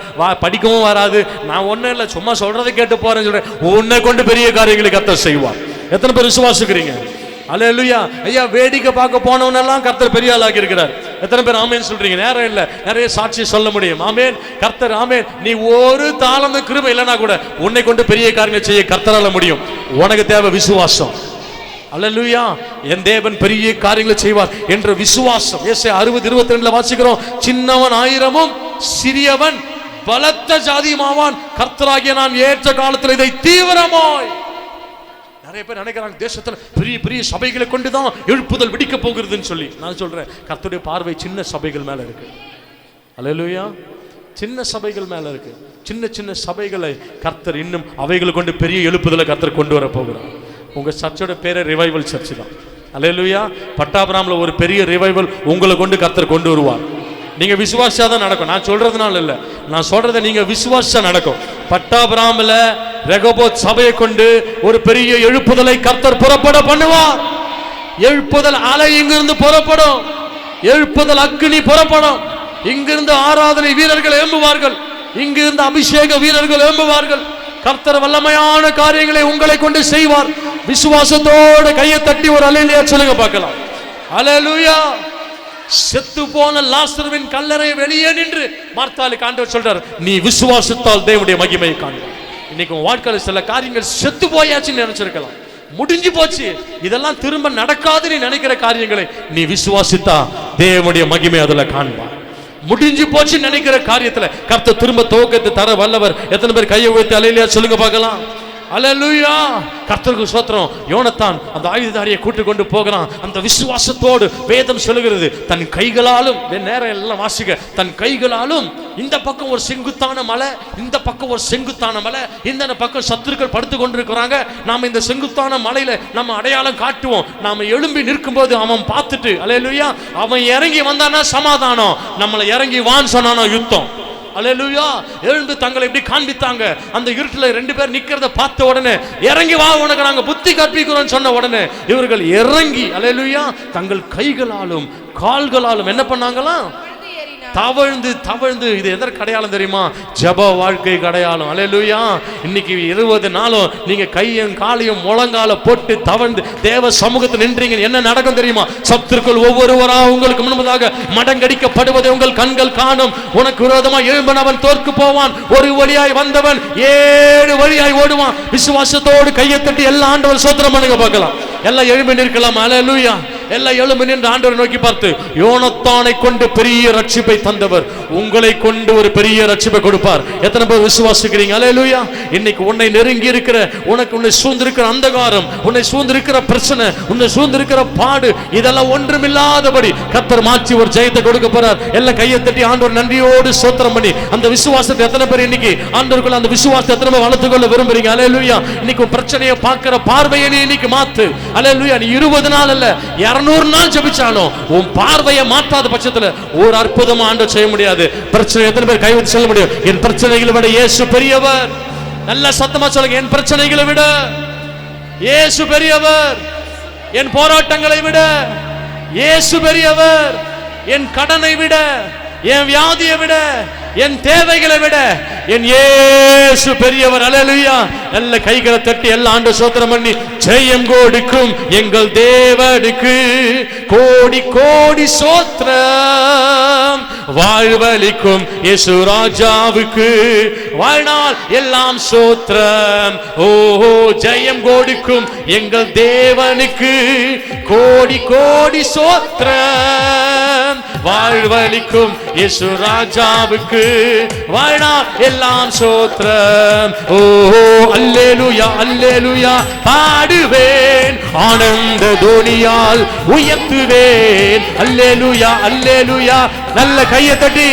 படிக்கவும் வராது, நான் ஒன்றும் இல்லை சும்மா சொல்றதை கேட்டு போறேன்னு சொல்றேன், உன்னை கொண்டு பெரிய காரியங்களை கர்த்தர் செய்வார். எத்தனை பேர் விசுவாசிக்கிறீங்க? அல்லேலூயா. ஐயா வேடிக்கை பார்க்க போனவனெல்லாம் கர்த்தர் பெரிய ஆளாக்கி இருக்கிறார். எத்தனை பேர் ஆமேன் சொல்றீங்க? நேரம் இல்லை, நிறைய சாட்சி சொல்ல முடியும். ஆமேன். கர்த்தர் ஆமேன். நீ ஒரு தாளந்த கிருபை இல்லைன்னா கூட உன்னை கொண்டு பெரிய காரியங்களை செய்ய கர்த்தரால முடியும். உனக்கு தேவை விசுவாசம். அல்லேலூயா. என் தேவன் பெரிய காரியங்களை செய்வார் என்ற விசுவாசம். ஏசாயா 60:22 வாசிக்கிறோம், சின்னவன் 1000 சிறியவன் பலத்த ஜாதியுமாவான், கர்த்தராகிய நான் ஏற்ற காலத்தில் இதை தீவிரமாய். நிறைய பேர் நினைக்கிறாங்க தேசத்துல பெரிய பெரிய சபைகளை கொண்டுதான் எழுப்புதல் வெடிக்க போகிறதுன்னு சொல்லி. நான் சொல்றேன், கர்த்தருடைய பார்வை சின்ன சபைகள் மேல இருக்கு. அல்லேலூயா. சின்ன சபைகள் மேல இருக்கு. சின்ன சின்ன சபைகளை கர்த்தர் இன்னும் அவைகளை கொண்டு பெரிய எழுப்புதலை கர்த்தர் கொண்டு வர போகிறார். உங்க சர்ச்சோட பேரே ரிவைவல் சர்ச் தான். அல்லேலூயா. பட்டாபிராம்ல ஒரு பெரிய ரிவைவல் உங்களை கொண்டு கர்த்தர் கொண்டு வருவார். நீங்க விசுவாசா தான் நடக்கும். நான் சொல்றதுனால இல்ல, நான் சொல்றதை நீங்க விசுவாசா நடக்கும். பட்டாபிராம்ல ரெகோபோத் சபையை கொண்டு ஒரு பெரிய எழுப்புதலை கர்த்தர் புறப்பட பண்ணுவார். எழுப்புதல் அலை இங்கிருந்து புறப்படும், எழுப்புதல் அக்னி புறப்படும். இங்கிருந்து ஆராதனை வீரர்கள் எழும்புவார்கள், இங்கிருந்து அபிஷேக வீரர்கள் எழும்புவார்கள். கர்த்தர் வல்லமையான காரியங்களை உங்களை கொண்டு செய்வார். விசுவாசத்தோடு கையை தட்டி ஒரு அல்லேலூயா சொல்லுங்க பார்க்கலாம். அல்லேலூயா. செத்து போன லாசருவின் கல்லறை வெளியே நின்று மார்த்தாளுக்கு ஆண்டவர் சொல்றார், நீ விசுவாசத்தால் தேவனுடைய மகிமையை காண்பாய். இன்னைக்கு உன் வாழ்க்கையில் சில காரியங்கள் செத்து போயாச்சுன்னு நினைச்சிருக்கலாம், முடிஞ்சு போச்சு, இதெல்லாம் திரும்ப நடக்காது நீ நினைக்கிற காரியங்களை நீ விசுவாசித்தா தேவனுடைய மகிமை அதுல காண்பாய். முடிஞ்சு போச்சு நினைக்கிற காரியத்துல கர்த்தர் திரும்ப துவக்கத்தை தர வல்லவர். எத்தனை பேர் கையை உயர்த்தி அல்லேலூயா சொல்லுங்க பார்க்கலாம். அல்லேலூயா. கர்த்தருக்கு ஸ்தோத்திரம். யோனத்தான் அந்த ஆயுததாரியை கூட்டி கொண்டு போகிறான். அந்த விசுவாசத்தோடு வேதம் சொல்லுகிறது, தன் கைகளாலும், நேரம் எல்லாம் வாசிக்க, தன் கைகளாலும் இந்த பக்கம் ஒரு செங்குத்தான மலை, இந்த பக்கம் ஒரு செங்குத்தான மலை, இந்த பக்கம் சத்துருக்கள் படுத்து கொண்டிருக்கிறாங்க. நாம இந்த செங்குத்தான மலையில நம்ம அடையாளம் காட்டுவோம். நாம எழும்பி நிற்கும் போது அவன் பார்த்துட்டு, அல்லேலூயா, அவன் இறங்கி வந்தானா சமாதானம், நம்மளை இறங்கி வான் சொன்னானோ யுத்தம். அல்லேலூயா. எழுந்து தங்களை எப்படி காண்பித்தாங்க. அந்த இருட்டுல 2 பேர் நிக்கிறத பார்த்த உடனே இறங்கி வா, உனக்கு நாங்க புத்தி கற்பிக்கிறோம் சொன்ன உடனே இவர்கள் இறங்கி அல்லேலூயா தங்கள் கைகளாலும் கால்களாலும் என்ன பண்ணாங்களாம்? தவழ்ந்து தவழ்ந்து. இது எதற்கு அடையாளம் தெரியுமா? ஜப வாழ்க்கை அடையாளம். அல்லேலூயா. இன்னைக்கு 20 நாளும் நீங்க கையும் காலையும் முழங்கால போட்டு தவழ்ந்து தேவ சமூகத்தில் நின்றீங்க, என்ன நடக்கும் தெரியுமா? சத்துருக்கள் ஒவ்வொருவரா உங்களுக்கு முன்பதாக மடங்கடிக்கப்படுவதை உங்கள் கண்கள் காணும். உனக்கு விரோதமா எழும்பினவன் தோற்று போவான், ஒரு வழியாய் வந்தவன் 7 வழியாய் ஓடுவான். விசுவாசத்தோடு கையை தட்டி எல்லா ஆண்டவர் சோத்திரம் பண்ணுங்க பார்க்கலாம். எல்லாம் எழும்பி நிற்கலாம். அல்லேலூயா. எல்லாம் எழும்பி நின்று ஆண்டவரை நோக்கி பார்த்து, யோனத்தானை கொண்டு பெரிய ரட்சிப்பை தந்தவர் உங்களை கொண்டு ஒரு பெரிய ரட்சிப்பை கொடுப்பார். எத்தனை பேர் விசுவாசிக்கிறீங்க? அல்லேலூயா. இன்னைக்கு உன்னை நெருங்கி இருக்கிற, உன்னை சூழ்ந்திருக்கிற அந்தகாரம், உன்னை சூழ்ந்திருக்கிற பிரச்சனை, உன்னை சூழ்ந்திருக்கிற பாடு, இதெல்லாம் ஒன்றுமில்லாதபடி கர்த்தர் மாற்றி ஒரு ஜெயத்தை கொடுக்க போறார். எல்லாம் கையை தட்டி ஆண்டவர் நன்றியோடு ஸ்தோத்திரம் பண்ணி அந்த விசுவாசத்தை எத்தனை பேர் இன்னைக்கு ஆண்டவருக்குள்ள அந்த விசுவாசத்தை எத்தனை பேர் வளர்த்துக் கொள்ள விரும்புறீங்க? அல்லேலூயா. இன்னைக்கு பிரச்சனையை பார்க்கிற பார்வையை நீ இன்னைக்கு மாத்து. அல்லேலூயா. நீ 20 நாள் அல்ல, 600 நாள் ஜெபிச்சாலும் உன் பார்வையை மாற்றாத பட்சத்துல ஒரு அற்புதமா ஆண்டவர் செய்ய முடியாது. பிரச்சனை எத்தனை பேர் கைவிட்டு சொல்ல முடியும்? என் பிரச்சனைகளை விட இயேசு பெரியவர். நல்ல சத்தமா சொல்லுங்க, என் பிரச்சனைகளை விட இயேசு பெரியவர். என் போராட்டங்களை விட இயேசு பெரியவர். என் கடனை விட, என் வியாதியை விட, என் தேவைகளை விட என் இயேசு பெரியவர். அல்லேலூயா. நல்ல கைகளை தட்டி எல்லா ஆண்டு ஸ்தோத்திரம் பண்ணி, ஜெயம் கொடுக்கும் எங்கள் தேவனுக்கு கோடி கோடி ஸ்தோத்திரம், வாழ்வளிக்கும் இயேசு ராஜாவுக்கு வாழ்நாள் எல்லாம் ஸ்தோத்திரம். ஓஹோ, ஜெயம் கொடுக்கும் எங்கள் தேவனுக்கு கோடி கோடி ஸ்தோத்திரம், வாழ்வளிக்கும் இயேசு ராஜாவுக்கு வாழ்நாள் எல்லாம் ஸ்தோத்திரம். ஓஹோ, அல்லேலூயா அல்லேலூயா. பாடுவேன் ஆனந்த தோனியால் உயர்த்துவேன். அல்லேலூயா அல்லேலூயா. நல்ல கையை தட்டி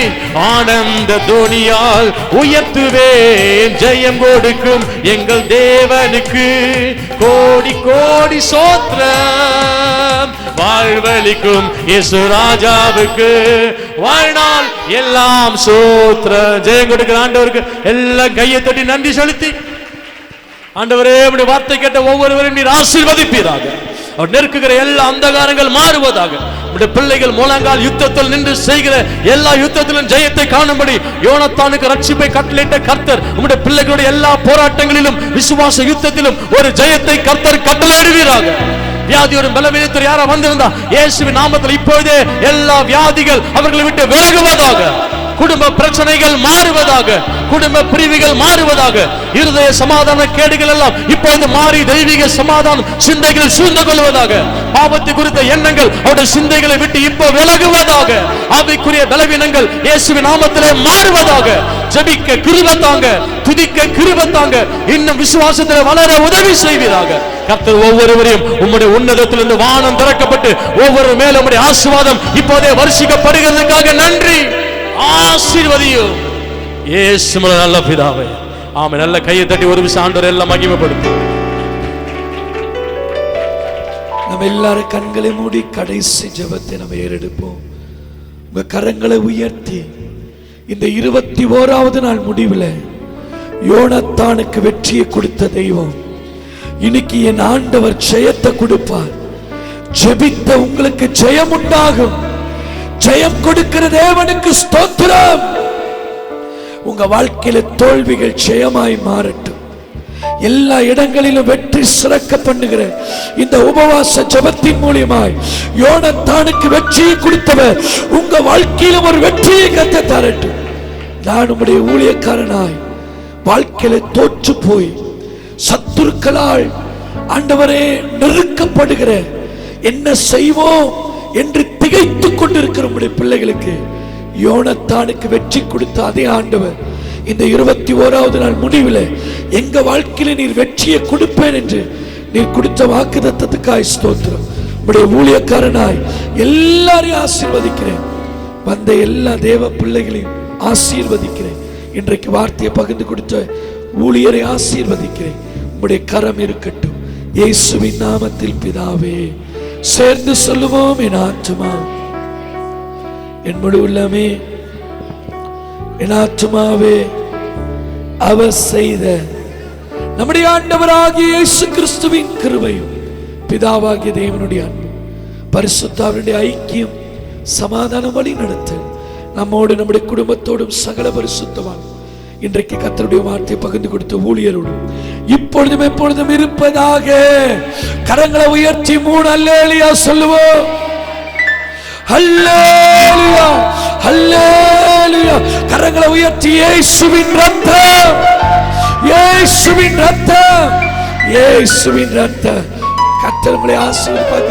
ஆனந்த தோனியால் உயர்த்துவேன். ஜெயம் கொடுக்கும் எங்கள் தேவனுக்கு கோடி கோடி ஸ்தோத்திரம், வாழ்வளிக்கும் இயேசு ராஜாவுக்கு வாழ்நாள் எல்லாம் ஸ்தோத்திரம். ஜெயம் கொடுக்கிற ஆண்டவருக்கு எல்லாம் கையை தட்டி நன்றி செலுத்தி, ஆண்டவரே உம்முடைய வார்த்தை கேட்ட ஒவ்வொருவரையும் நீர் ஆசீர்வதிப்பீராக. அவர் நெருக்குகிற எல்லா அந்தகாரங்கள் மாறுவதாக. உம்முடைய பிள்ளைகள் முழங்கால் யுத்தத்தில் நின்று செய்கிற எல்லா யுத்தத்திலும் ஜெயத்தை காணும்படி யோனத்தானுக்கு ரட்சிப்பை கட்டளையிட்ட கர்த்தர் உம்முடைய பிள்ளைகளுடைய எல்லா போராட்டங்களிலும் விசுவாச யுத்தத்திலும் ஒரு ஜெயத்தை கர்த்தர் கட்டளையிடுவீராக. வியாதியோடும் பலவீனத்தோடு யாரா வந்திருந்தா இயேசுவின் நாமத்தில் இப்பொழுதே எல்லா வியாதிகள் அவர்களை விட்டு விலகுவதாக. குடும்ப பிரச்சனைகள் மாறுவதாக, குடும்ப பிரிவுகள் மாறுவதாக, இருதய சமாதான கேடுகள் எல்லாம் இப்பொழுது மாறி தெய்வீக சமாதானம் சிந்தைகள் சூழ்ந்து கொள்வதாக. பாவத்தை குறித்த எண்ணங்கள் அவருடைய சிந்தைகளை விட்டு இப்போ விலகுவதாக. ஆவிக்குரிய பலவீனங்கள் இயேசுவின் நாமத்திலே மாறுவதாக. ஜெபிக்க கிருபை தாங்க, துதிக்க கிருபை தாங்க, இன்னும் விசுவாசத்திலே வளர உதவி செய்வீராக. கர்த்தர் ஒவ்வொருவரையும் உம்முடைய உன்னதத்திலிருந்து வானம் திறக்கப்பட்டு ஒவ்வொரு மேலும் உம்முடைய ஆசீர்வாதம் இப்போதே வருஷிக்கப்படுகிறதுக்காக நன்றி. ஆசீர்வதியும் இயேசு நல்ல பிதாவே. ஆமென். நல்ல கையை தட்டி ஒரு விஷயம் ஆண்டவர் எல்லாம் மகிமைப்படுத்து. நம்ம எல்லாரும் கண்களை மூடி கடைசி ஜெபத்தை நம்ம ஏறெடுப்போம். உங்க கரங்களை உயர்த்தி இந்த 21வது நாள் முடிவில் யோனத்தானுக்கு வெற்றியை கொடுத்த தெய்வம் இன்னைக்கு என் ஆண்டவர் ஜெயத்தை கொடுப்பார். ஜெபித்த உங்களுக்கு ஜெயம் உண்டாகும். ஜெயம் கொடுக்கிற தேவனுக்கு ஸ்தோத்திரம். உங்க வாழ்க்கையில தோல்விகள் ஜெயமாய் மாறட்டும். எல்லா இடங்களிலும் வெற்றி சிறக்க பண்ணுகிற இந்த உபவாச ஜெபத்தின் மூலமாய் யோனத்தானுக்கு வெற்றியை கொடுத்தவர் உங்க வாழ்க்கையிலும் ஒரு வெற்றியை கத்த தரட்டும். நான் உம்முடைய ஊழியக்காரனாய் வாழ்க்கையில தோற்று போய் சத்துருக்களால் ஆண்டவரே நெருக்கப்படுகிற என்ன செய்வோம் என்று திகைத்துக் கொண்டிருக்கிற உம்முடைய பிள்ளைகளுக்கு யோனத்தானுக்கு வெற்றி கொடுத்த அதே ஆண்டவர் இந்த 21வது நாள் முடிவில் எங்க வாழ்க்கையில நீர் வெற்றியை கொடுப்பேன் என்று நீர் கொடுத்த வாக்குத்தத்தத்துக்காய் ஸ்தோத்திரம். உம்முடைய ஊழியக்காரனாய் எல்லாரையும் ஆசீர்வதிக்கிறேன். வந்த எல்லா தேவ பிள்ளைகளையும் ஆசீர்வதிக்கிறேன். இன்றைக்கு வார்த்தையை பகிர்ந்து கொடுத்த ஊழியரை ஆசீர்வதிக்கிறேன். உம்முடைய கரம் இருக்கட்டும். இயேசுவின் நாமத்தில் பிதாவே. சேர்ந்து சொல்லுவோம், என் ஆத்துமா என் முழு உள்ளமே, என் ஆத்துமாவே அவர் செய்த நம்முடைய ஆண்டவராகிய இயேசு கிறிஸ்துவின் கிருபையும் பிதாவாகிய தேவனுடைய அன்பும் பரிசுத்தாவினுடைய ஐக்கியம் சமாதானம் வழி நடத்தல் நம்மோடு நம்முடைய குடும்பத்தோடும் சகல பரிசுத்தவான் இன்றைக்கு கர்த்தருடைய வார்த்தை பகிர்ந்து கொடுத்த ஊழியரோடு இப்பொழுதும் எப்பொழுதும் இருப்பதாக. கரங்களை உயர்த்தி 3 அல்லேலூயா சொல்லுவோம். அல்லேலூயா அல்லேலூயா. கரங்களை உயர்த்தி இயேசுவின் ரத்தம், இயேசுவின் ரத்தம், இயேசுவின் ரத்தம். கர்த்தர் உங்களை ஆசீர்வதிப்பார்.